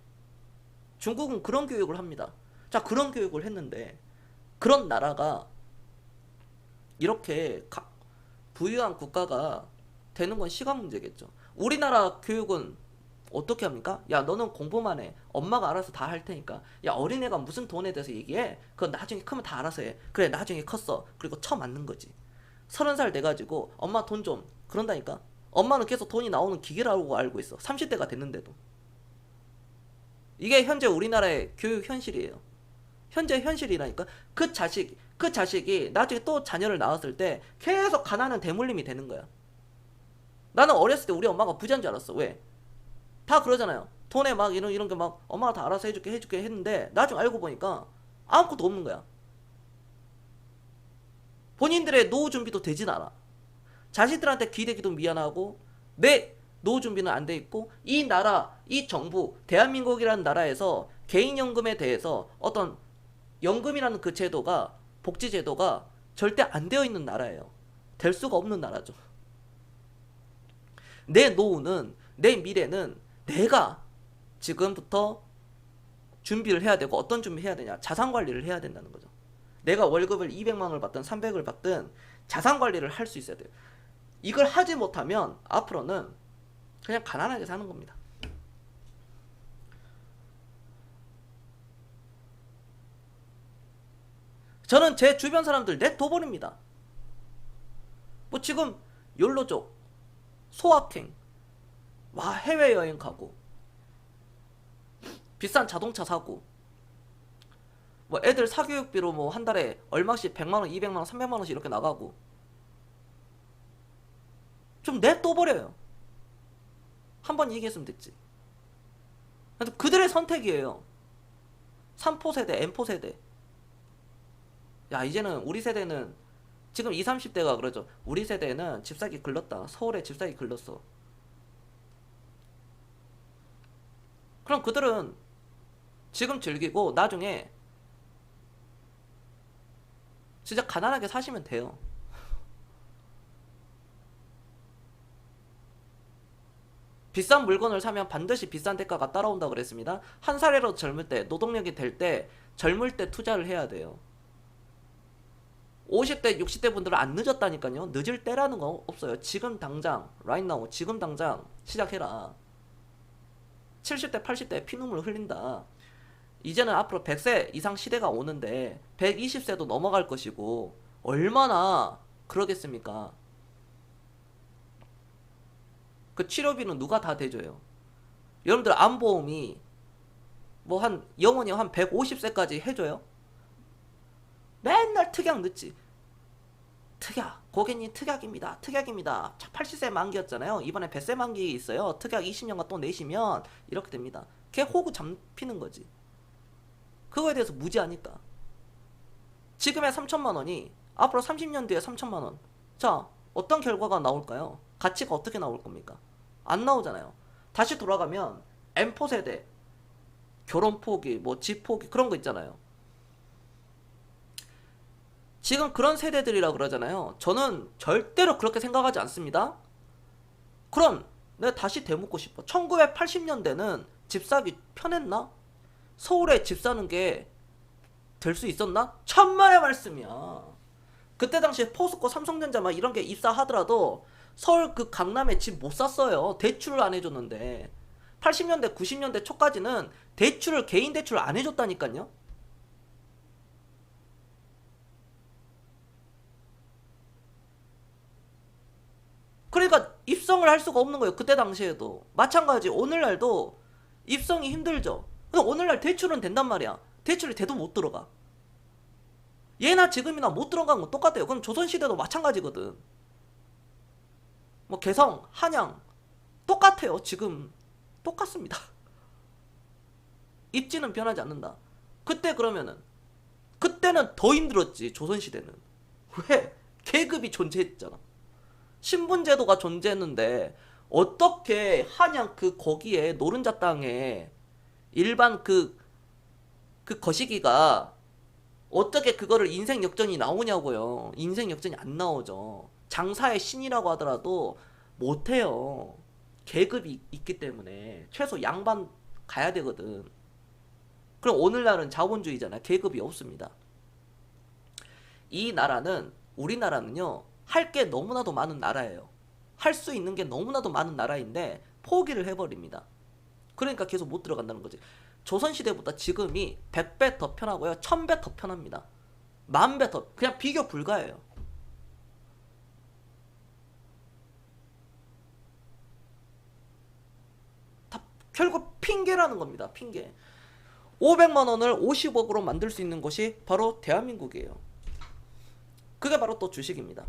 중국은 그런 교육을 합니다. 자, 그런 교육을 했는데 그런 나라가 이렇게 부유한 국가가 되는 건 시간 문제겠죠. 우리나라 교육은 어떻게 합니까? 야 너는 공부만 해. 엄마가 알아서 다 할 테니까. 야 어린애가 무슨 돈에 대해서 얘기해? 그건 나중에 크면 다 알아서 해. 그래 나중에 컸어. 그리고 쳐맞는 거지. 30살 돼가지고 엄마 돈 좀. 그런다니까. 엄마는 계속 돈이 나오는 기계라고 알고 있어. 30대가 됐는데도. 이게 현재 우리나라의 교육 현실이에요. 현재 현실이라니까. 그 자식이 나중에 또 자녀를 낳았을 때 계속 가난한 대물림이 되는 거야. 나는 어렸을 때 우리 엄마가 부자인 줄 알았어. 왜? 다 그러잖아요. 돈에 막 이런 게 막 엄마가 다 알아서 해줄게 했는데 나중 알고 보니까 아무것도 없는 거야. 본인들의 노후 준비도 되진 않아. 자식들한테 기대기도 미안하고 내 노후 준비는 안 돼 있고 이 나라, 이 정부, 대한민국이라는 나라에서 개인연금에 대해서 어떤 연금이라는 그 제도가 복지제도가 절대 안 되어 있는 나라예요. 될 수가 없는 나라죠. 내 노후는 내 미래는 내가 지금부터 준비를 해야 되고 어떤 준비 해야 되냐? 자산 관리를 해야 된다는 거죠. 내가 월급을 200만 원을 받든 300을 받든 자산 관리를 할 수 있어야 돼요. 이걸 하지 못하면 앞으로는 그냥 가난하게 사는 겁니다. 저는 제 주변 사람들 냅둬버립니다. 뭐 지금 욜로족, 소확행, 와 해외여행 가고 비싼 자동차 사고 뭐 애들 사교육비로 뭐 한 달에 얼마씩 100만원, 200만원, 300만원씩 이렇게 나가고 좀 냅둬버려요. 한번 얘기했으면 됐지. 그들의 선택이에요. 3포 세대, M포 세대. 야 이제는 우리 세대는 지금 20, 30대가 그러죠. 우리 세대는 집 사기 글렀다. 서울에 집 사기 글렀어. 그럼 그들은 지금 즐기고 나중에 진짜 가난하게 사시면 돼요. 비싼 물건을 사면 반드시 비싼 대가가 따라온다고 그랬습니다. 한 살이라도 젊을 때, 노동력이 될 때, 젊을 때 투자를 해야 돼요. 50대, 60대 분들은 안 늦었다니까요. 늦을 때라는 거 없어요. 지금 당장, right now, 지금 당장 시작해라. 70대, 80대 피눈물 흘린다. 이제는 앞으로 100세 이상 시대가 오는데 120세도 넘어갈 것이고 얼마나 그러겠습니까? 그 치료비는 누가 다 대줘요? 여러분들 암보험이 뭐 한 영원히 한 150세까지 해줘요? 맨날 특약 늦지. 특약 고객님 특약입니다. 특약입니다. 80세 만기였잖아요. 이번에 100세 만기 있어요. 특약 20년간 또 내시면 이렇게 됩니다. 걔 호구 잡히는 거지. 그거에 대해서 무지하니까. 지금의 3천만 원이 앞으로 30년 뒤에 3천만 원. 자, 어떤 결과가 나올까요? 가치가 어떻게 나올 겁니까? 안 나오잖아요. 다시 돌아가면 M4 세대 결혼 포기, 뭐 집 포기 그런 거 있잖아요. 지금 그런 세대들이라 그러잖아요. 저는 절대로 그렇게 생각하지 않습니다. 그럼 내가 다시 되묻고 싶어. 1980년대는 집 사기 편했나? 서울에 집 사는 게 될 수 있었나? 천만의 말씀이야. 그때 당시에 포스코, 삼성전자 막 이런 게 입사하더라도 서울 그 강남에 집 못 샀어요. 대출을 안 해줬는데. 80년대, 90년대 초까지는 대출을, 개인 대출을 안 해줬다니까요. 그러니까 입성을 할 수가 없는 거예요. 그때 당시에도. 마찬가지 오늘날도 입성이 힘들죠. 근데 오늘날 대출은 된단 말이야. 대출이 돼도 못 들어가. 예나 지금이나 못 들어간 건 똑같아요. 그럼 조선시대도 마찬가지거든. 뭐 개성, 한양 똑같아요. 지금 똑같습니다. 입지는 변하지 않는다. 그때 그러면은 그때는 더 힘들었지. 조선시대는. 왜? 계급이 존재했잖아. 신분제도가 존재했는데 어떻게 한양 그 거기에 노른자 땅에 일반 그 거시기가 어떻게 그거를 인생 역전이 나오냐고요. 인생 역전이 안 나오죠. 장사의 신이라고 하더라도 못해요. 계급이 있기 때문에 최소 양반 가야 되거든. 그럼 오늘날은 자본주의잖아. 계급이 없습니다. 이 나라는 우리나라는요. 할 게 너무나도 많은 나라예요. 할 수 있는 게 너무나도 많은 나라인데 포기를 해버립니다. 그러니까 계속 못 들어간다는 거지. 조선시대보다 지금이 100배 더 편하고요. 1000배 더 편합니다. 10,000배 더. 그냥 비교 불가해요. 다 결국 핑계라는 겁니다. 핑계. 500만 원을 50억으로 만들 수 있는 것이 바로 대한민국이에요. 그게 바로 또 주식입니다.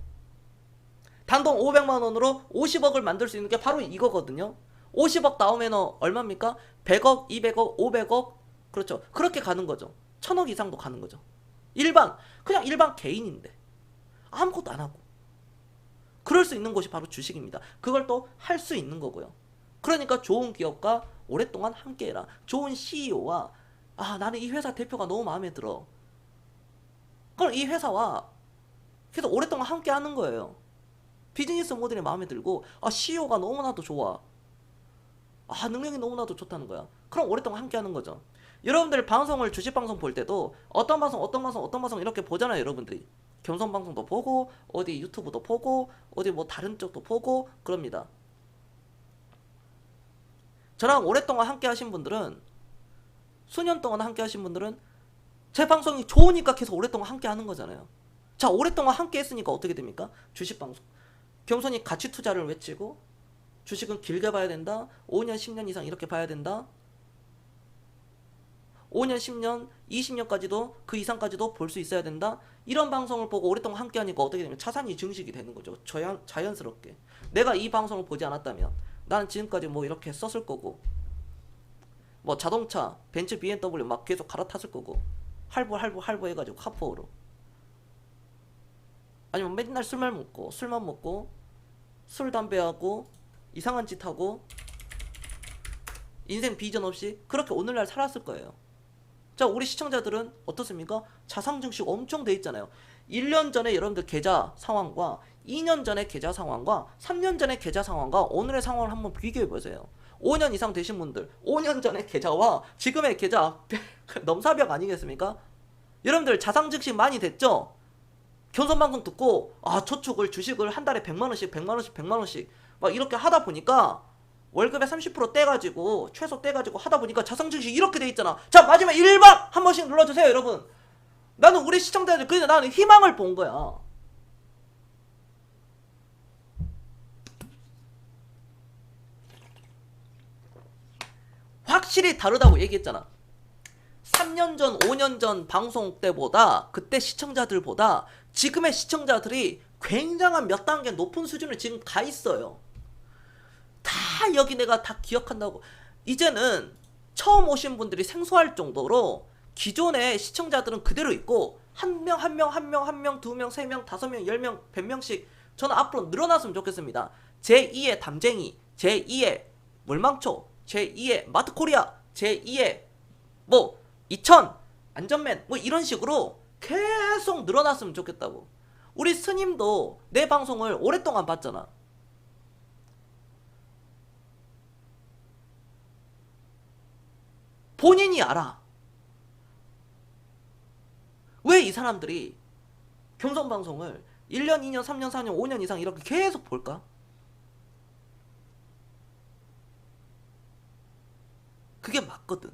단돈 500만 원으로 50억을 만들 수 있는 게 바로 이거거든요. 50억 나오면 얼마입니까? 100억, 200억, 500억. 그렇죠. 그렇게 가는 거죠. 1000억 이상도 가는 거죠. 그냥 일반 개인인데. 아무것도 안 하고. 그럴 수 있는 곳이 바로 주식입니다. 그걸 또 할 수 있는 거고요. 그러니까 좋은 기업과 오랫동안 함께해라. 좋은 CEO와 나는 이 회사 대표가 너무 마음에 들어. 그럼 이 회사와 계속 오랫동안 함께 하는 거예요. 비즈니스 모델이 마음에 들고 CEO가 너무나도 좋아. 능력이 너무나도 좋다는 거야. 그럼 오랫동안 함께 하는 거죠. 여러분들 방송을 주식방송 볼 때도 어떤 방송 이렇게 보잖아요. 여러분들이 경선방송도 보고 어디 유튜브도 보고 어디 뭐 다른 쪽도 보고 그럽니다. 저랑 오랫동안 함께 하신 분들은 수년 동안 함께 하신 분들은 제 방송이 좋으니까 계속 오랫동안 함께 하는 거잖아요. 자, 오랫동안 함께 했으니까 어떻게 됩니까? 주식방송 경선이 가치 투자를 외치고 주식은 길게 봐야 된다. 5년, 10년 이상 이렇게 봐야 된다. 5년, 10년, 20년까지도 그 이상까지도 볼 수 있어야 된다. 이런 방송을 보고 오랫동안 함께 하니까 어떻게 되면 자산이 증식이 되는 거죠. 자연스럽게. 내가 이 방송을 보지 않았다면 나는 지금까지 뭐 이렇게 썼을 거고 뭐 자동차, 벤츠, BMW 막 계속 갈아탔을 거고 할부 해가지고 카포로 아니면 맨날 술만 먹고 술 담배하고 이상한 짓 하고 인생 비전 없이 그렇게 오늘날 살았을 거예요. 자, 우리 시청자들은 어떻습니까? 자산 증식 엄청 돼 있잖아요. 1년 전에 여러분들 계좌 상황과 2년 전에 계좌 상황과 3년 전에 계좌 상황과 오늘의 상황을 한번 비교해 보세요. 5년 이상 되신 분들 5년 전의 계좌와 지금의 계좌 넘사벽 아니겠습니까? 여러분들 자산 증식 많이 됐죠? 경선방송 듣고 저축을 주식을 한 달에 100만원씩 막 이렇게 하다 보니까 월급의 30% 떼가지고 최소 떼가지고 하다 보니까 자산증시 이렇게 돼 있잖아. 자, 마지막 1번 한 번씩 눌러주세요, 여러분. 나는 우리 시청자들 그냥 나는 희망을 본 거야. 확실히 다르다고 얘기했잖아. 3년 전, 5년 전 방송 때보다 그때 시청자들보다 지금의 시청자들이 굉장한 몇 단계 높은 수준을 지금 가 있어요. 다 여기 내가 다 기억한다고. 이제는 처음 오신 분들이 생소할 정도로 기존의 시청자들은 그대로 있고 한 명, 한 명, 한 명, 한 명, 두 명, 세 명, 다섯 명, 10명, 100명씩 저는 앞으로 늘어났으면 좋겠습니다. 제2의 담쟁이, 제2의 물망초, 제2의 마트코리아, 제2의 뭐 2000 안전맨 뭐 이런 식으로 계속 늘어났으면 좋겠다고. 우리 스님도 내 방송을 오랫동안 봤잖아. 본인이 알아. 왜 이 사람들이 경선방송을 1년, 2년, 3년, 4년, 5년 이상 이렇게 계속 볼까? 그게 맞거든.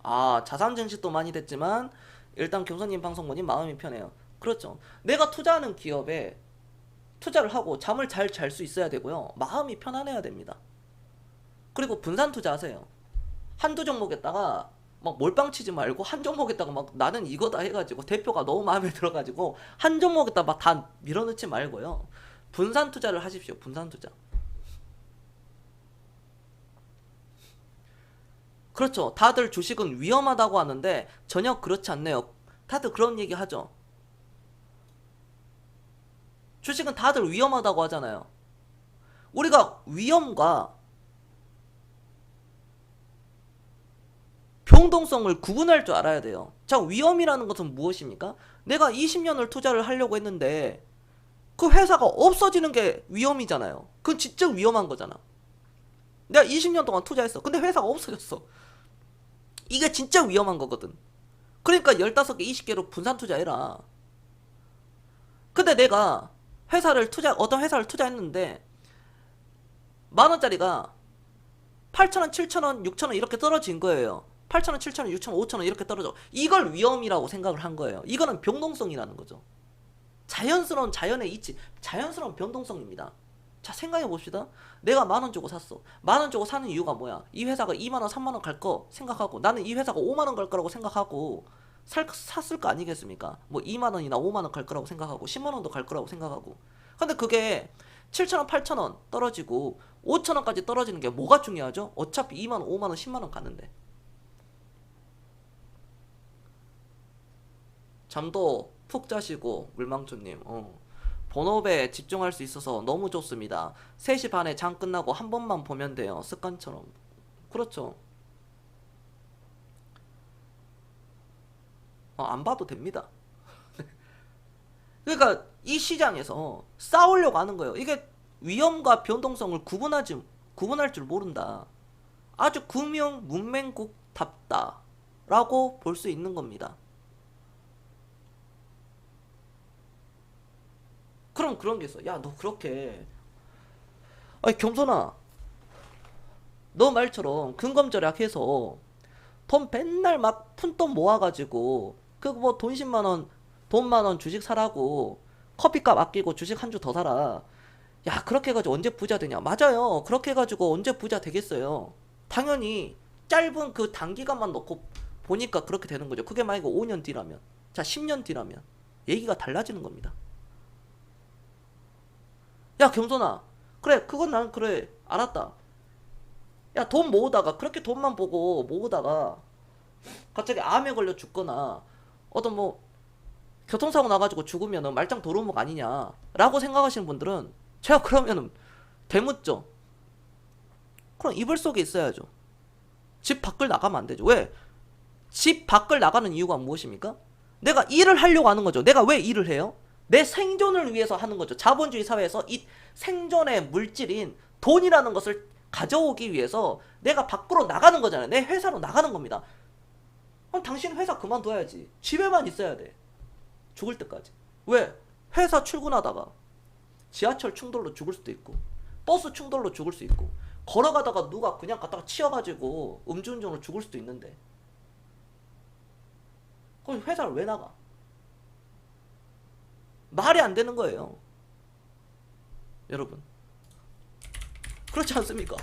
아, 자산증식도 많이 됐지만 일단 경선님 방송 보니 마음이 편해요. 그렇죠. 내가 투자하는 기업에 투자를 하고 잠을 잘 잘 수 있어야 되고요. 마음이 편안해야 됩니다. 그리고 분산 투자하세요. 한두 종목에다가 막 몰빵 치지 말고 한 종목에다가 막 나는 이거다 해가지고 대표가 너무 마음에 들어가지고 한 종목에다가 막 다 밀어넣지 말고요. 분산 투자를 하십시오. 분산 투자. 그렇죠. 다들 주식은 위험하다고 하는데 전혀 그렇지 않네요. 다들 그런 얘기 하죠. 주식은 다들 위험하다고 하잖아요. 우리가 위험과 병동성을 구분할 줄 알아야 돼요. 자, 위험이라는 것은 무엇입니까? 내가 20년을 투자를 하려고 했는데 그 회사가 없어지는 게 위험이잖아요. 그건 진짜 위험한 거잖아. 내가 20년 동안 투자했어. 근데 회사가 없어졌어. 이게 진짜 위험한 거거든. 그러니까 15개, 20개로 분산 투자해라. 근데 내가 어떤 회사를 투자했는데 10,000원짜리가 8,000원, 7,000원, 6,000원 이렇게 떨어진 거예요. 8,000원, 7,000원, 6,000원, 5,000원 이렇게 떨어져. 이걸 위험이라고 생각을 한 거예요. 이거는 변동성이라는 거죠. 자연스러운 자연의 이치, 자연스러운 변동성입니다. 자, 생각해 봅시다. 내가 10,000원 주고 샀어. 10,000원 주고 사는 이유가 뭐야? 이 회사가 20,000원, 30,000원 갈 거 생각하고 나는 이 회사가 50,000원 갈 거라고 생각하고 샀을 거 아니겠습니까? 뭐 20,000원이나 50,000원 갈 거라고 생각하고 100,000원도 갈 거라고 생각하고. 근데 그게 7,000원, 8,000원 떨어지고 5,000원까지 떨어지는 게 뭐가 중요하죠? 어차피 20,000원, 50,000원, 10,000원 가는데. 잠도 푹 자시고 물망초님 본업에 집중할 수 있어서 너무 좋습니다. 3시 반에 장 끝나고 한 번만 보면 돼요. 습관처럼. 그렇죠. 안 봐도 됩니다. 그러니까 이 시장에서 싸우려고 하는 거예요. 이게 위험과 변동성을 구분할 줄 모른다. 아주 금융 문맹국답다 라고 볼 수 있는 겁니다. 그럼 그런 게 있어. 야, 너 그렇게 아니 겸손아, 너 말처럼 근검절약해서 돈 맨날 막 푼돈 모아가지고 그 뭐 돈 10만원 돈 만원 주식 사라고 커피값 아끼고 주식 한 주 더 사라. 야, 그렇게 해가지고 언제 부자 되냐? 맞아요. 그렇게 해가지고 언제 부자 되겠어요? 당연히 짧은 그 단기간만 놓고 보니까 그렇게 되는 거죠. 그게 만약에 5년 뒤라면, 자 10년 뒤라면 얘기가 달라지는 겁니다. 야, 겸손아, 그래 그건 난 그래 알았다. 야, 돈 모으다가 그렇게 돈만 보고 모으다가 갑자기 암에 걸려 죽거나 어떤 뭐 교통사고 나가지고 죽으면은 말짱 도루묵 아니냐라고 생각하시는 분들은 제가 그러면은 대묻죠. 그럼 이불 속에 있어야죠. 집 밖을 나가면 안 되죠. 왜? 집 밖을 나가는 이유가 무엇입니까? 내가 일을 하려고 하는 거죠. 내가 왜 일을 해요? 내 생존을 위해서 하는 거죠. 자본주의 사회에서 이 생존의 물질인 돈이라는 것을 가져오기 위해서 내가 밖으로 나가는 거잖아요. 내 회사로 나가는 겁니다. 그럼 당신 회사 그만둬야지. 집에만 있어야 돼. 죽을 때까지. 왜? 회사 출근하다가 지하철 충돌로 죽을 수도 있고 버스 충돌로 죽을 수 있고 걸어가다가 누가 그냥 갖다가 치여가지고 음주운전으로 죽을 수도 있는데 그럼 회사를 왜 나가? 말이 안 되는 거예요. 여러분 그렇지 않습니까?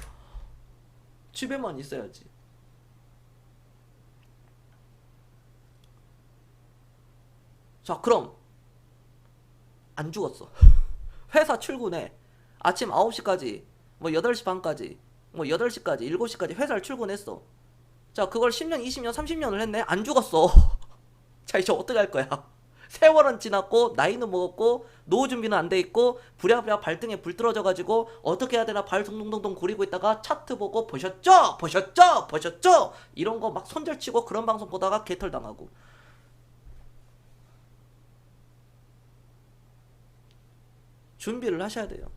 집에만 있어야지. 자 그럼 안 죽었어. 회사 출근해. 아침 9시까지 뭐 8시 반까지 뭐 8시까지 7시까지 회사를 출근했어. 자 그걸 10년 20년 30년을 했네. 안 죽었어. 자 이제 어떻게 할 거야? 세월은 지났고 나이는 먹었고 노후 준비는 안 돼 있고 부랴부랴 발등에 불 떨어져가지고 어떻게 해야 되나 발 동동동동 구리고 있다가 차트 보고 보셨죠? 보셨죠? 보셨죠? 이런 거 막 손절치고 그런 방송 보다가 개털 당하고. 준비를 하셔야 돼요.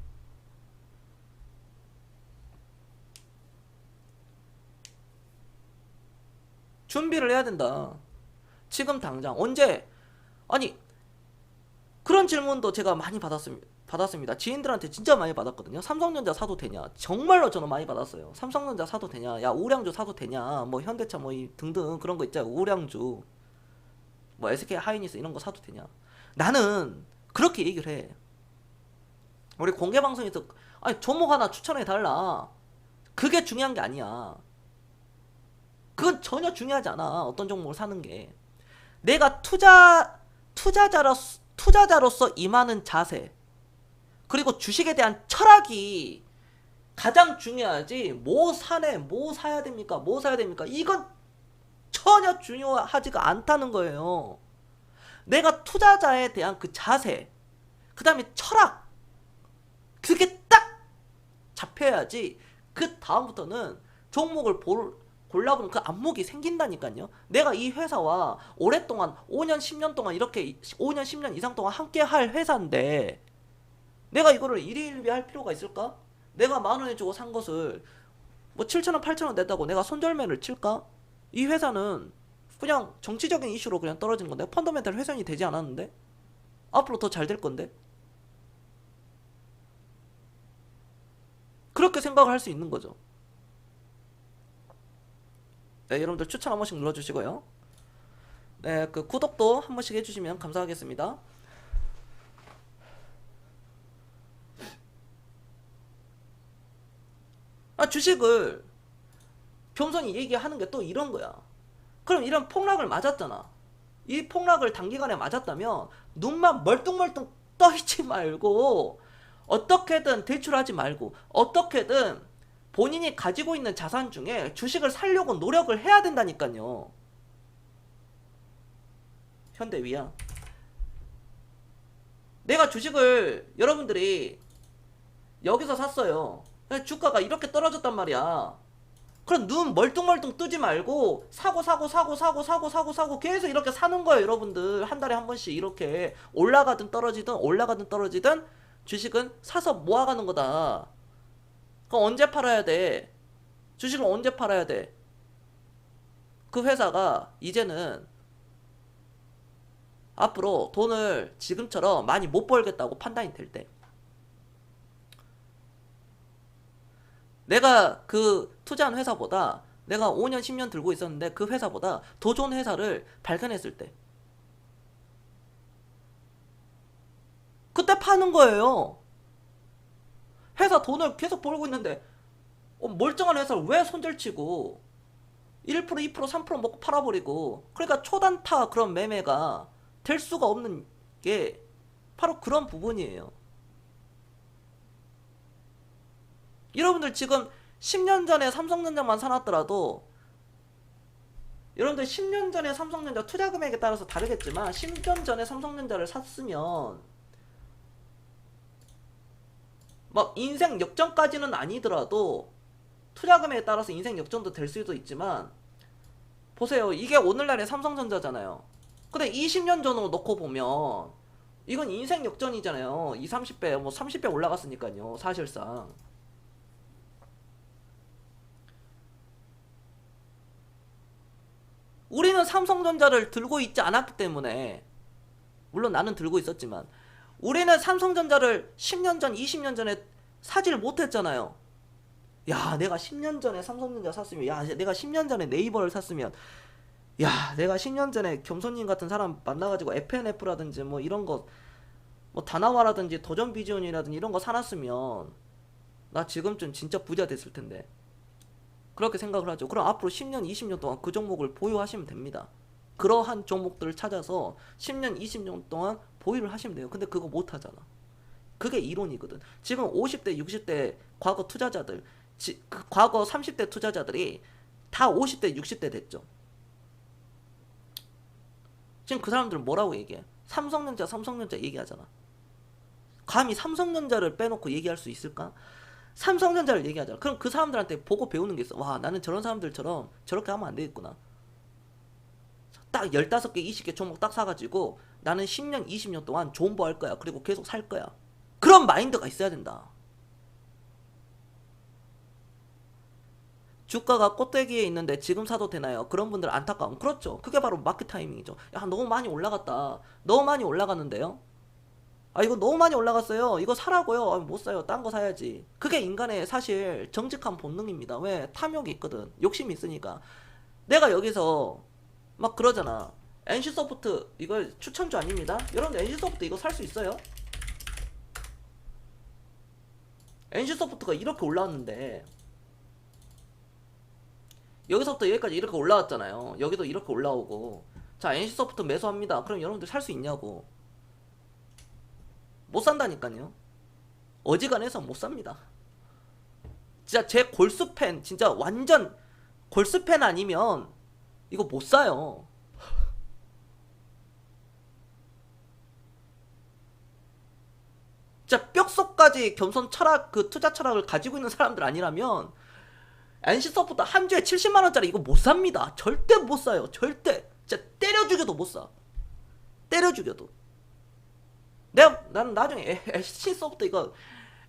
준비를 해야 된다. 지금 당장 언제 아니 그런 질문도 제가 많이 받았습니다. 지인들한테 진짜 많이 받았거든요. 삼성전자 사도 되냐? 정말로 저는 많이 받았어요. 삼성전자 사도 되냐? 야 우량주 사도 되냐? 뭐 현대차 뭐 등등 그런 거 있잖아요. 우량주 뭐 SK 하이닉스 이런 거 사도 되냐? 나는 그렇게 얘기를 해. 우리 공개 방송에서 아니 종목 하나 추천해 달라. 그게 중요한 게 아니야. 그건 전혀 중요하지 않아. 어떤 종목을 사는 게. 내가 투자자로서 임하는 자세 그리고 주식에 대한 철학이 가장 중요하지. 뭐 사네, 뭐 사야 됩니까? 뭐 사야 됩니까? 이건 전혀 중요하지가 않다는 거예요. 내가 투자자에 대한 그 자세, 그 다음에 철학, 그게 딱 잡혀야지. 그 다음부터는 종목을 골라보면 그 안목이 생긴다니까요. 내가 이 회사와 오랫동안 5년 10년 동안 이렇게 5년 10년 이상 동안 함께 할 회사인데 내가 이거를 일희일비 할 필요가 있을까? 내가 10,000원에 주고 산 것을 뭐 7,000원 8,000원 냈다고 내가 손절매를 칠까? 이 회사는 그냥 정치적인 이슈로 그냥 떨어진 건데 펀더멘탈 훼손이 되지 않았는데 앞으로 더 잘 될 건데 그렇게 생각을 할 수 있는 거죠. 네, 여러분들 추천 한 번씩 눌러주시고요. 네, 그 구독도 한 번씩 해주시면 감사하겠습니다. 주식을 겸손히 얘기하는 게 또 이런 거야. 그럼 이런 폭락을 맞았잖아. 이 폭락을 단기간에 맞았다면 눈만 멀뚱멀뚱 떠있지 말고 어떻게든 대출하지 말고 어떻게든 본인이 가지고 있는 자산 중에 주식을 사려고 노력을 해야 된다니까요. 현대위야. 내가 주식을 여러분들이 여기서 샀어요. 주가가 이렇게 떨어졌단 말이야. 그럼 눈 멀뚱멀뚱 뜨지 말고 사고 계속 이렇게 사는 거예요. 여러분들 한 달에 한 번씩 이렇게 올라가든 떨어지든 주식은 사서 모아가는 거다. 그럼 언제 팔아야 돼? 주식을 언제 팔아야 돼? 그 회사가 이제는 앞으로 돈을 지금처럼 많이 못 벌겠다고 판단이 될 때. 내가 그 투자한 회사보다 내가 5년 10년 들고 있었는데 그 회사보다 더 좋은 회사를 발견했을 때 그때 파는 거예요. 회사 돈을 계속 벌고 있는데 멀쩡한 회사를 왜 손절치고 1% 2% 3% 먹고 팔아버리고. 그러니까 초단타 그런 매매가 될 수가 없는 게 바로 그런 부분이에요. 여러분들 지금 10년 전에 삼성전자만 사놨더라도 여러분들 10년 전에 삼성전자 투자 금액에 따라서 다르겠지만 10년 전에 삼성전자를 샀으면 막 인생 역전까지는 아니더라도 투자 금액에 따라서 인생 역전도 될 수도 있지만 보세요. 이게 오늘날의 삼성전자잖아요. 근데 20년 전으로 놓고 보면 이건 인생 역전이잖아요. 20, 30배 뭐 30배 올라갔으니까요. 사실상 우리는 삼성전자를 들고 있지 않았기 때문에, 물론 나는 들고 있었지만 우리는 삼성전자를 10년 전, 20년 전에 사질 못했잖아요. 야, 내가 10년 전에 삼성전자 샀으면, 야, 내가 10년 전에 네이버를 샀으면, 야, 내가 10년 전에 겸손님 같은 사람 만나가지고 FNF라든지 뭐 이런 거, 뭐 다나와라든지 도전비전이라든지 이런 거 사놨으면, 나 지금쯤 진짜 부자 됐을 텐데. 그렇게 생각을 하죠. 그럼 앞으로 10년, 20년 동안 그 종목을 보유하시면 됩니다. 그러한 종목들을 찾아서 10년, 20년 동안 보유를 하시면 돼요. 근데 그거 못 하잖아. 그게 이론이거든. 지금 50대, 60대 과거 투자자들, 그 과거 30대 투자자들이 다 50대, 60대 됐죠. 지금 그 사람들은 뭐라고 얘기해? 삼성전자, 삼성전자 얘기하잖아. 감히 삼성전자를 빼놓고 얘기할 수 있을까? 삼성전자를 얘기하잖아. 그럼 그 사람들한테 보고 배우는 게 있어. 와, 나는 저런 사람들처럼 저렇게 하면 안 되겠구나. 딱 15개, 20개 종목 딱 사가지고 나는 10년, 20년 동안 존버할 거야. 그리고 계속 살 거야. 그런 마인드가 있어야 된다. 주가가 꼭대기에 있는데 지금 사도 되나요? 그런 분들 안타까움. 그렇죠. 그게 바로 마켓 타이밍이죠. 야, 너무 많이 올라갔다. 너무 많이 올라갔는데요? 아, 이거 너무 많이 올라갔어요. 이거 사라고요. 아, 못 사요. 딴 거 사야지. 그게 인간의 사실 정직한 본능입니다. 왜? 탐욕이 있거든. 욕심이 있으니까. 내가 여기서 막 그러잖아. NC소프트 이거 추천주 아닙니다. 여러분들 NC소프트 이거 살 수 있어요? NC소프트가 이렇게 올라왔는데 여기서부터 여기까지 이렇게 올라왔잖아요. 여기도 이렇게 올라오고. 자, NC소프트 매수합니다. 그럼 여러분들 살 수 있냐고. 못 산다니까요. 어지간해서 못 삽니다. 진짜 제 골수팬, 진짜 완전 골수팬 아니면 이거 못 사요. 진짜 뼛속까지 겸손 철학, 그 투자 철학을 가지고 있는 사람들 아니라면 NC소프트 한 주에 70만원짜리 이거 못 삽니다. 절대 못 사요. 절대. 진짜 때려 죽여도 못 사. 때려 죽여도. 나는 나중에 NC소프트 이거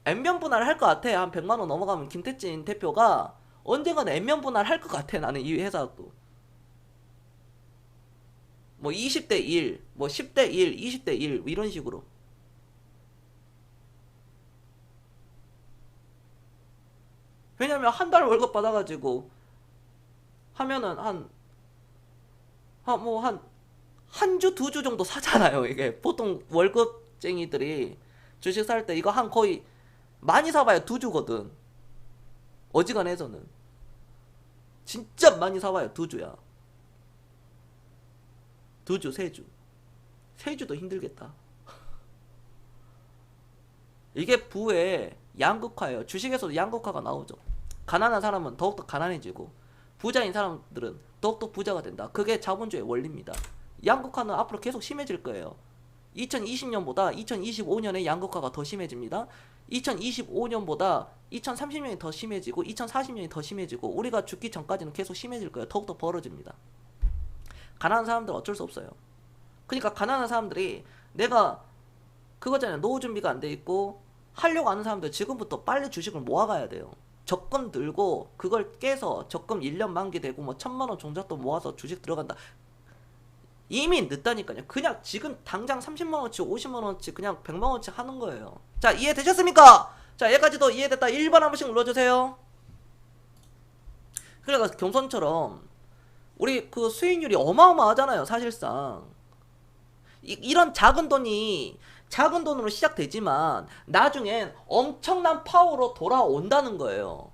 N면 분할 할 것 같아. 한 100만원 넘어가면 김태진 대표가 언젠가는 N면 분할 할 것 같아. 나는 이 회사도. 뭐 20대 1, 뭐 10대 1, 20대 1 이런 식으로. 왜냐면 한 달 월급 받아가지고 하면은 한 주, 2주 정도 사잖아요. 이게 보통 월급쟁이들이 주식 살 때 이거 한 거의 많이 사봐야 2주거든. 어지간해서는. 진짜 많이 사봐야 2주야. 2주, 3주. 3주도 힘들겠다. 이게 부의 양극화예요. 주식에서도 양극화가 나오죠. 가난한 사람은 더욱더 가난해지고 부자인 사람들은 더욱더 부자가 된다. 그게 자본주의 원리입니다. 양극화는 앞으로 계속 심해질 거예요. 2020년보다 2025년에 양극화가 더 심해집니다. 2025년보다 2030년이 더 심해지고 2040년이 더 심해지고 우리가 죽기 전까지는 계속 심해질 거예요. 더욱더 벌어집니다. 가난한 사람들은 어쩔 수 없어요. 그러니까 가난한 사람들이 내가 그거잖아요. 노후 준비가 안 돼 있고 하려고 하는 사람들 지금부터 빨리 주식을 모아가야 돼요. 적금 들고 그걸 깨서 적금 1년 만기되고 뭐 1000만원 종잣돈 모아서 주식 들어간다. 이미 늦다니까요. 그냥 지금 당장 30만원치 50만원치 그냥 100만원치 하는 거예요. 자, 이해되셨습니까? 자, 여기까지도 이해됐다. 1번 한 번씩 눌러주세요. 그러니까 경선처럼 우리 그 수익률이 어마어마하잖아요. 사실상 이런 작은 돈으로 시작되지만 나중엔 엄청난 파워로 돌아온다는 거예요.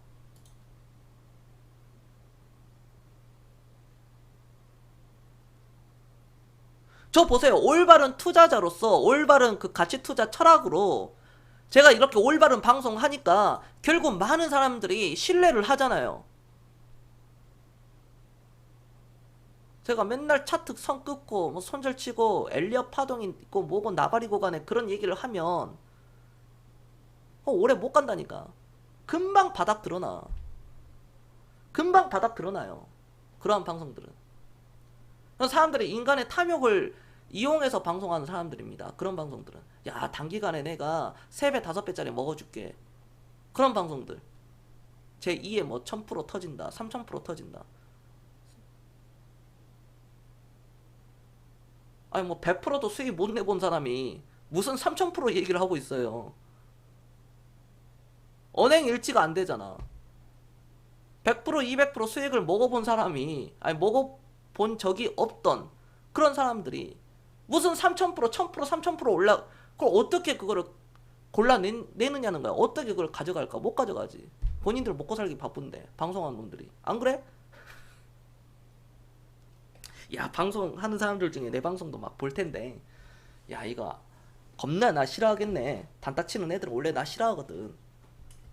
저 보세요. 올바른 투자자로서 올바른 그 가치 투자 철학으로 제가 이렇게 올바른 방송하니까 결국 많은 사람들이 신뢰를 하잖아요. 제가 맨날 차트 선 긋고 뭐 손절치고 엘리엇 파동이 있고 뭐고 나발이 고간에 그런 얘기를 하면 오래 못 간다니까. 금방 바닥 드러나. 금방 바닥 드러나요. 그러한 방송들은. 사람들이 인간의 탐욕을 이용해서 방송하는 사람들입니다. 그런 방송들은. 야, 단기간에 내가 3배, 5배짜리 먹어줄게. 그런 방송들. 제2의 뭐 1000% 터진다. 3000% 터진다. 아니 뭐 100%도 수익 못 내본 사람이 무슨 3000% 얘기를 하고 있어요. 언행 일치가 안 되잖아. 100% 200% 수익을 먹어본 사람이, 아니 먹어본 적이 없던 그런 사람들이 무슨 3000% 1000% 3000% 올라, 그걸 어떻게 그거를 골라내느냐는 거야. 어떻게 그걸 가져갈까? 못 가져가지. 본인들 먹고 살기 바쁜데 방송하는 놈들이 안 그래? 야, 방송하는 사람들 중에 내 방송도 막 볼 텐데, 야 이거 겁나 나 싫어하겠네. 단타 치는 애들은 원래 나 싫어하거든.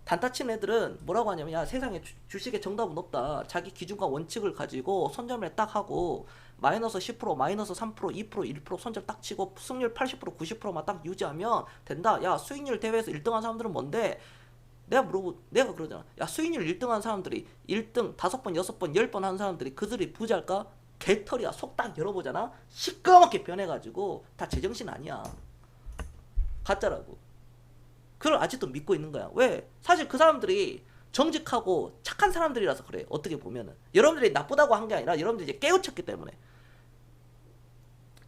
단타 치는 애들은 뭐라고 하냐면, 야 세상에 주식의 정답은 없다. 자기 기준과 원칙을 가지고 손절을 딱 하고 마이너스 10% 마이너스 3% 2% 1% 손절 딱 치고 승률 80% 90%만 딱 유지하면 된다. 야 수익률 대회에서 1등한 사람들은 뭔데? 내가 그러잖아. 야 수익률 1등한 사람들이 1등 5번 6번 10번 한 사람들이 그들이 부자일까? 개털이야. 속 딱 열어보잖아. 시꺼멓게 변해가지고 다 제정신 아니야. 가짜라고. 그걸 아직도 믿고 있는 거야. 왜? 사실 그 사람들이 정직하고 착한 사람들이라서 그래. 어떻게 보면은 여러분들이 나쁘다고 한 게 아니라 여러분들이 이제 깨우쳤기 때문에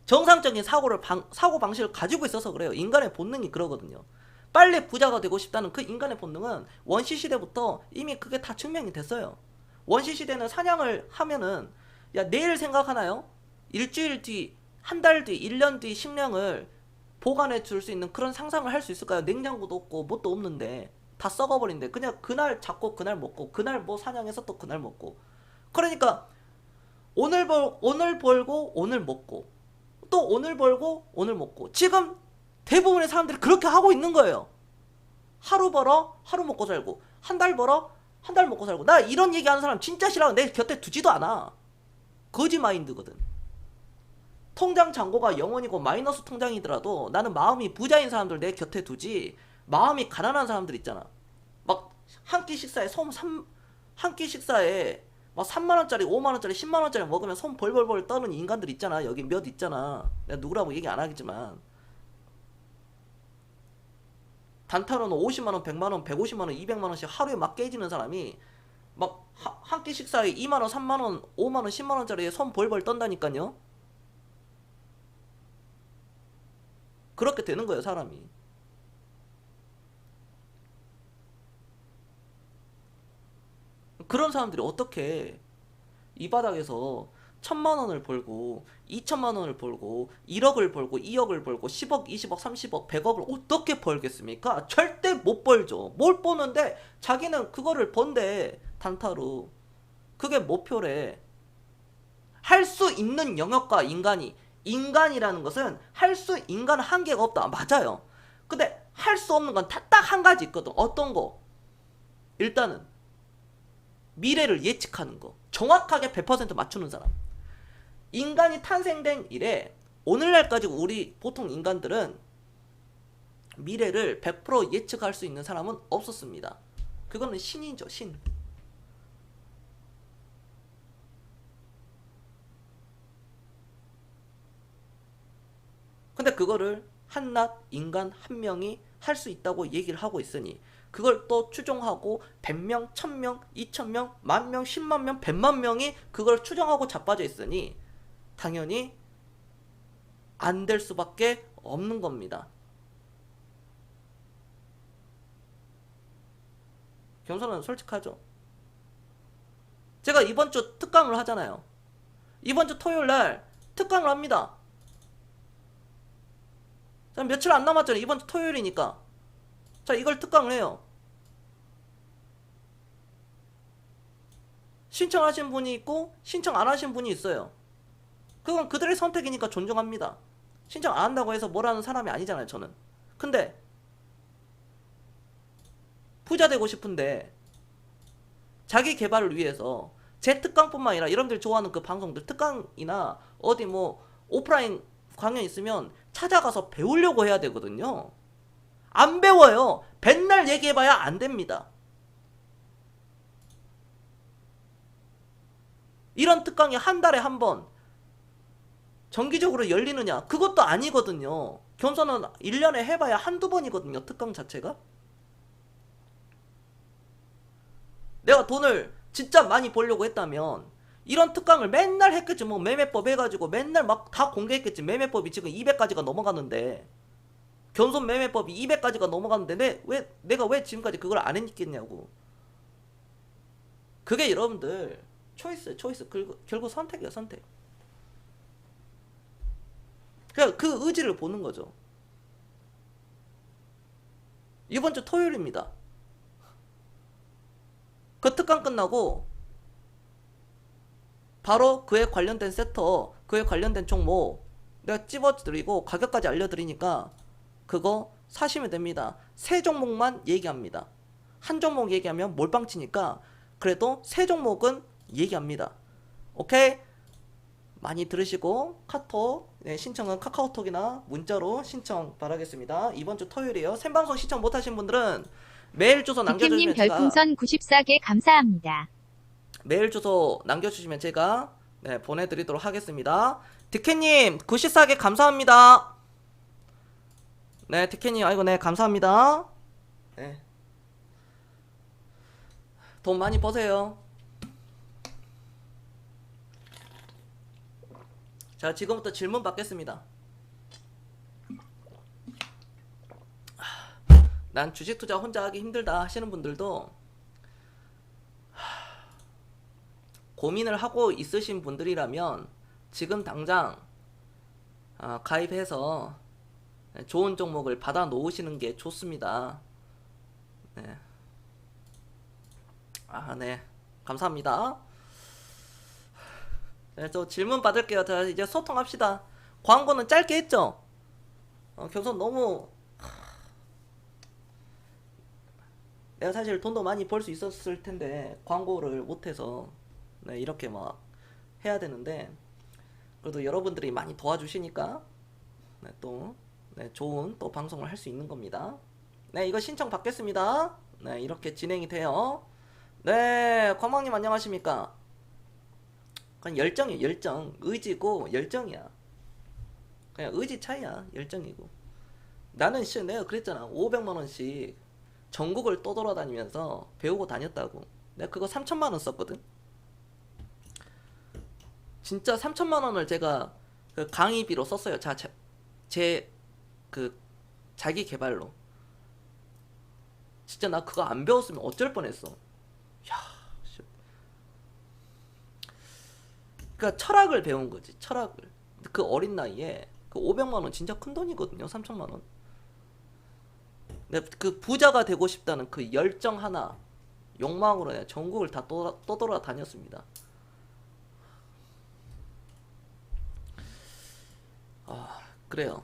정상적인 사고 방식을 가지고 있어서 그래요. 인간의 본능이 그러거든요. 빨리 부자가 되고 싶다는 그 인간의 본능은 원시 시대부터 이미 그게 다 증명이 됐어요. 원시 시대는 사냥을 하면은, 야 내일 생각하나요? 일주일 뒤, 한 달 뒤, 1년 뒤 식량을 보관해 줄 수 있는 그런 상상을 할 수 있을까요? 냉장고도 없고 뭣도 없는데 다 썩어버린대. 그냥 그날 잡고 그날 먹고, 그날 뭐 사냥해서 또 그날 먹고. 그러니까 오늘 벌고 오늘 먹고, 또 오늘 벌고 오늘 먹고. 지금 대부분의 사람들이 그렇게 하고 있는 거예요. 하루 벌어 하루 먹고 살고, 한 달 벌어 한 달 먹고 살고. 나 이런 얘기하는 사람 진짜 싫어. 내 곁에 두지도 않아. 거지 마인드거든. 통장 잔고가 0원이고 마이너스 통장이더라도 나는 마음이 부자인 사람들 내 곁에 두지, 마음이 가난한 사람들 있잖아. 막 한 끼 식사에 한 끼 식사에 막 3만원짜리 5만원짜리 10만원짜리 먹으면 손 벌벌벌 떠는 인간들 있잖아. 여기 몇 있잖아. 내가 누구라고 얘기 안 하겠지만, 단타로는 50만원 100만원 150만원 200만원씩 하루에 막 깨지는 사람이 막 한 끼 식사에 2만원 3만원 5만원 10만원짜리에 손 벌벌 떤다니까요. 그렇게 되는 거예요, 사람이. 그런 사람들이 어떻게 이 바닥에서 1000만원을 벌고 2천만원을 벌고 1억을 벌고 2억을 벌고 10억 20억 30억 100억을 어떻게 벌겠습니까? 절대 못 벌죠. 뭘 버는데 자기는 그거를 번대. 단타로. 그게 목표래. 할 수 있는 영역과 인간이라는 것은 인간은 한계가 없다. 맞아요. 근데 할 수 없는 건 딱 한 가지 있거든. 어떤 거? 일단은 미래를 예측하는 거. 정확하게 100% 맞추는 사람. 인간이 탄생된 이래 오늘날까지 우리 보통 인간들은 미래를 100% 예측할 수 있는 사람은 없었습니다. 그거는 신이죠, 신. 근데 그거를 한낱 인간 한 명이 할 수 있다고 얘기를 하고 있으니, 그걸 또 추종하고 100명, 1000명, 2000명, 10,000명, 100,000명, 100,000명이 그걸 추종하고 자빠져 있으니 당연히 안 될 수밖에 없는 겁니다. 경선은 솔직하죠. 제가 이번 주 특강을 하잖아요. 이번 주 토요일 날 특강을 합니다. 자, 며칠 안 남았잖아요. 이번 주 토요일이니까. 자, 이걸 특강을 해요. 신청하신 분이 있고 신청 안 하신 분이 있어요. 그건 그들의 선택이니까 존중합니다. 신청 안 한다고 해서 뭐라는 사람이 아니잖아요, 저는. 근데 부자 되고 싶은데 자기 개발을 위해서 제 특강뿐만 아니라 여러분들 좋아하는 그 방송들 특강이나 어디 뭐 오프라인 강연 있으면 찾아가서 배우려고 해야 되거든요. 안 배워요. 맨날 얘기해봐야 안 됩니다. 이런 특강이 한 달에 한 번 정기적으로 열리느냐? 그것도 아니거든요. 겸손은 1년에 해봐야 한두 번이거든요, 특강 자체가. 내가 돈을 진짜 많이 벌려고 했다면 이런 특강을 맨날 했겠지. 뭐 매매법 해가지고 맨날 막 다 공개했겠지. 매매법이 지금 200가지가 넘어가는데 견손 매매법이 200가지가 넘어갔는데 내가 왜 지금까지 그걸 안 했겠냐고. 그게 여러분들 초이스 결국 선택이야, 선택. 그냥 그 의지를 보는 거죠. 이번 주 토요일입니다. 그 특강 끝나고 바로 그에 관련된 세터, 그에 관련된 종목 내가 찝어드리고 가격까지 알려드리니까 그거 사시면 됩니다. 세 종목만 얘기합니다. 한 종목 얘기하면 몰빵치니까 그래도 세 종목은 얘기합니다. 오케이? 많이 들으시고 카톡 신청은 카카오톡이나 문자로 신청 바라겠습니다. 이번 주 토요일이에요. 생방송 신청 못하신 분들은 메일 주소 남겨주시면 제가 별풍선 94개 감사합니다. 메일 주소 남겨주시면 제가 보내드리도록 하겠습니다. 득혜님 94개 감사합니다. 네, 득혜님 아이고 네 감사합니다. 네. 돈 많이 버세요. 자, 지금부터 질문 받겠습니다. 난 주식 투자 혼자 하기 힘들다 하시는 분들도 고민을 하고 있으신 분들이라면 지금 당장 가입해서 좋은 종목을 받아 놓으시는 게 좋습니다. 네. 네. 감사합니다. 네, 저 질문 받을게요. 자, 이제 소통합시다. 광고는 짧게 했죠? 경선 너무 내가 사실 돈도 많이 벌 수 있었을 텐데 광고를 못해서 네, 이렇게 막 해야 되는데 그래도 여러분들이 많이 도와주시니까 네, 또 좋은 또 방송을 할 수 있는 겁니다. 네, 이거 신청 받겠습니다. 네, 이렇게 진행이 돼요. 네, 광방님 안녕하십니까? 그냥 열정이야, 열정. 의지고 열정이야. 그냥 의지 차이야, 열정이고. 나는 내가 그랬잖아. 500만원씩 전국을 떠돌아다니면서 배우고 다녔다고. 내가 그거 3천만원 썼거든. 진짜 3천만원을 제가 그 강의비로 썼어요. 자기 개발로. 진짜 나 그거 안 배웠으면 어쩔 뻔했어. 야, 그러니까 철학을 배운 거지. 철학을. 그 어린 나이에 그 500만원 진짜 큰 돈이거든요. 3천만원. 그 부자가 되고 싶다는 그 열정 하나, 욕망으로 내가 전국을 다 떠돌아 다녔습니다. 그래요.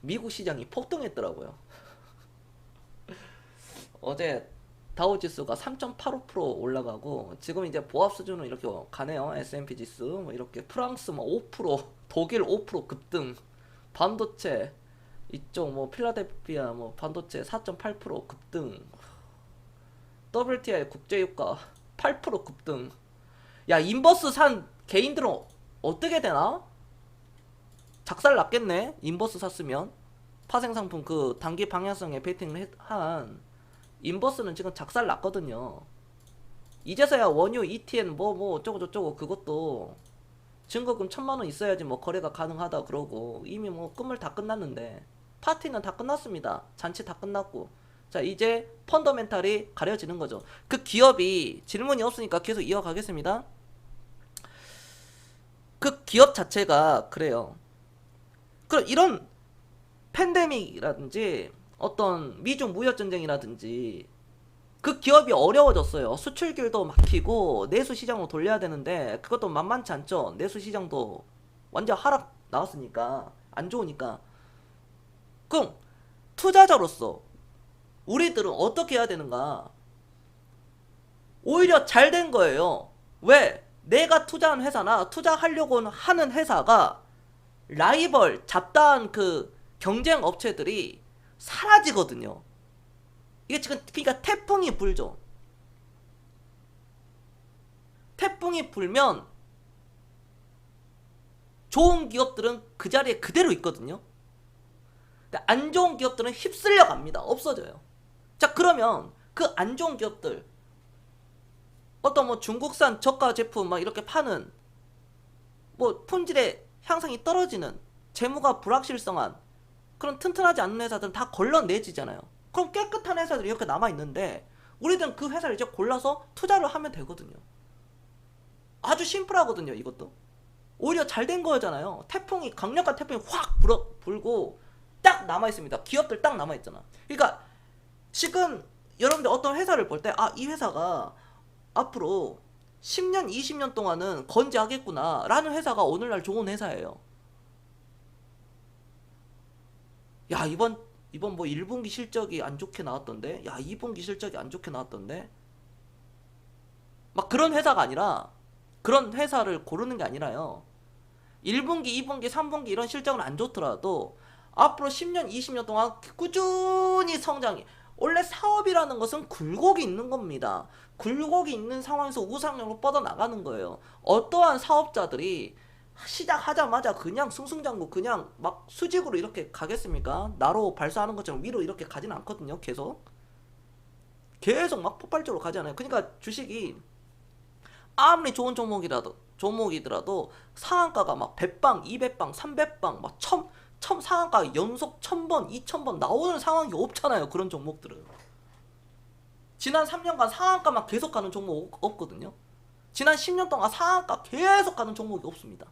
미국 시장이 폭등했더라고요. 어제 다우지수가 3.85% 올라가고 지금 이제 보합 수준은 이렇게 가네요. S&P 지수 뭐 이렇게 프랑스 뭐 5%, 독일 5% 급등, 반도체 이쪽 뭐 필라델피아 뭐 반도체 4.8% 급등, WTI 국제유가 8% 급등. 야, 인버스 산 개인들은 어떻게 되나? 작살 났겠네. 인버스 샀으면 파생상품 그 단기 방향성에 베팅을 한 인버스는 지금 작살 났거든요. 이제서야 원유 ETN 뭐 어쩌고 저쩌고 그것도 증거금 1,000만원 있어야지 뭐 거래가 가능하다 그러고 이미 뭐 끝물 다 끝났는데 파티는 다 끝났습니다. 잔치 다 끝났고 자 이제 펀더멘탈이 가려지는 거죠. 그 기업이 질문이 없으니까 계속 이어가겠습니다. 그 기업 자체가 그래요. 그럼 이런 팬데믹이라든지 어떤 미중 무역 전쟁이라든지 그 기업이 어려워졌어요. 수출길도 막히고 내수 시장으로 돌려야 되는데 그것도 만만치 않죠. 내수 시장도 완전 하락 나왔으니까 안 좋으니까. 그럼 투자자로서 우리들은 어떻게 해야 되는가? 오히려 잘 된 거예요. 왜? 내가 투자한 회사나 투자하려고 하는 회사가 라이벌 잡다한 그 경쟁 업체들이 사라지거든요. 이게 지금 그러니까 태풍이 불죠. 태풍이 불면 좋은 기업들은 그 자리에 그대로 있거든요. 근데 안 좋은 기업들은 휩쓸려 갑니다. 없어져요. 자, 그러면 그 안 좋은 기업들 어떤 뭐 중국산 저가 제품 막 이렇게 파는 뭐 품질의 향상이 떨어지는, 재무가 불확실성한 그런 튼튼하지 않은 회사들은 다 걸러내지잖아요. 그럼 깨끗한 회사들이 이렇게 남아있는데 우리들은 그 회사를 이제 골라서 투자를 하면 되거든요. 아주 심플하거든요, 이것도. 오히려 잘 된 거잖아요. 강력한 태풍이 확 불고 딱 남아있습니다. 기업들 딱 남아있잖아. 그러니까 지금 여러분들 어떤 회사를 볼 때, 이 회사가 앞으로 10년, 20년 동안은 건재하겠구나 라는 회사가 오늘날 좋은 회사예요. 야, 이번 뭐 1분기 실적이 안 좋게 나왔던데, 야, 2분기 실적이 안 좋게 나왔던데, 막 그런 회사가 아니라, 그런 회사를 고르는 게 아니라요, 1분기, 2분기, 3분기 이런 실적은 안 좋더라도 앞으로 10년, 20년 동안 꾸준히 성장이, 원래 사업이라는 것은 굴곡이 있는 겁니다. 굴곡이 있는 상황에서 우상향으로 뻗어나가는 거예요. 어떠한 사업자들이 시작하자마자 그냥 승승장구 그냥 막 수직으로 이렇게 가겠습니까? 나로 발사하는 것처럼 위로 이렇게 가지는 않거든요. 계속 막 폭발적으로 가잖아요. 그러니까 주식이 아무리 좋은 종목이더라도 상한가가 막 100방, 200방, 300방, 막 상한가 연속 1000번, 2000번 나오는 상황이 없잖아요. 그런 종목들은. 지난 3년간 상한가만 계속 가는 종목 없거든요. 지난 10년 동안 상한가 계속 가는 종목이 없습니다.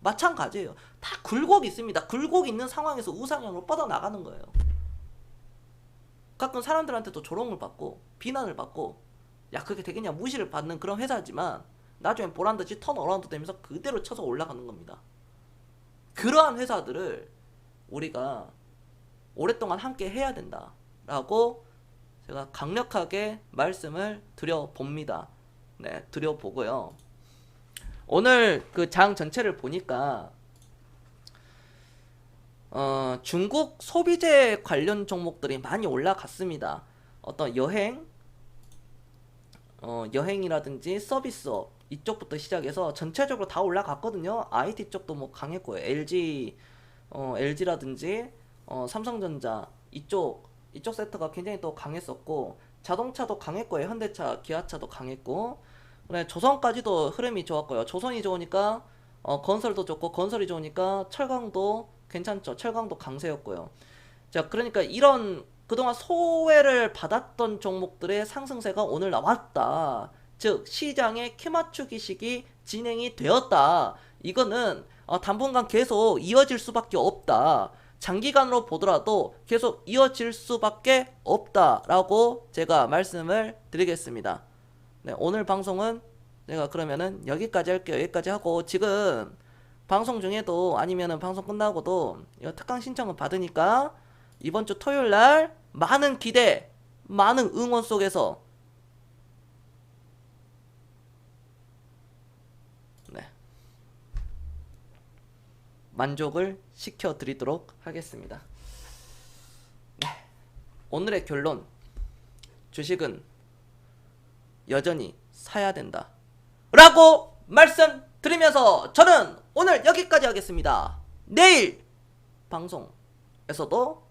마찬가지예요. 다 굴곡이 있습니다. 굴곡이 있는 상황에서 우상향으로 뻗어나가는 거예요. 가끔 사람들한테도 조롱을 받고 비난을 받고, 야, 그게 되겠냐, 무시를 받는 그런 회사지만 나중에 보란듯이 턴어라운드 되면서 그대로 쳐서 올라가는 겁니다. 그러한 회사들을 우리가 오랫동안 함께 해야 된다라고 제가 강력하게 말씀을 드려봅니다. 네, 드려보고요. 오늘 그 장 전체를 보니까 중국 소비재 관련 종목들이 많이 올라갔습니다. 어떤 여행이라든지 서비스업 이쪽부터 시작해서 전체적으로 다 올라갔거든요. IT 쪽도 뭐 강했고요. LG라든지 삼성전자 이쪽 세트가 굉장히 또 강했었고, 자동차도 강했고요. 현대차, 기아차도 강했고, 그다음에 조선까지도 흐름이 좋았고요. 조선이 좋으니까 건설도 좋고, 건설이 좋으니까 철강도 괜찮죠. 철강도 강세였고요. 자, 그러니까 이런 그동안 소외를 받았던 종목들의 상승세가 오늘 나왔다. 즉 시장의 키맞추기식이 진행이 되었다. 이거는 당분간 계속 이어질 수밖에 없다. 장기간으로 보더라도 계속 이어질 수밖에 없다라고 제가 말씀을 드리겠습니다. 네, 오늘 방송은 제가 그러면은 여기까지 할게요. 여기까지 하고, 지금 방송 중에도 아니면은 방송 끝나고도 이거 특강 신청을 받으니까 이번 주 토요일 날 많은 기대, 많은 응원 속에서 네, 만족을 시켜드리도록 하겠습니다. 네, 오늘의 결론, 주식은 여전히 사야 된다 라고 말씀드리면서 저는 오늘 여기까지 하겠습니다. 내일 방송에서도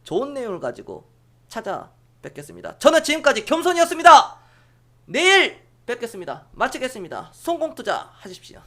좋은 내용을 가지고 찾아뵙겠습니다. 저는 지금까지 겸손이었습니다. 내일 뵙겠습니다. 마치겠습니다. 성공투자 하십시오.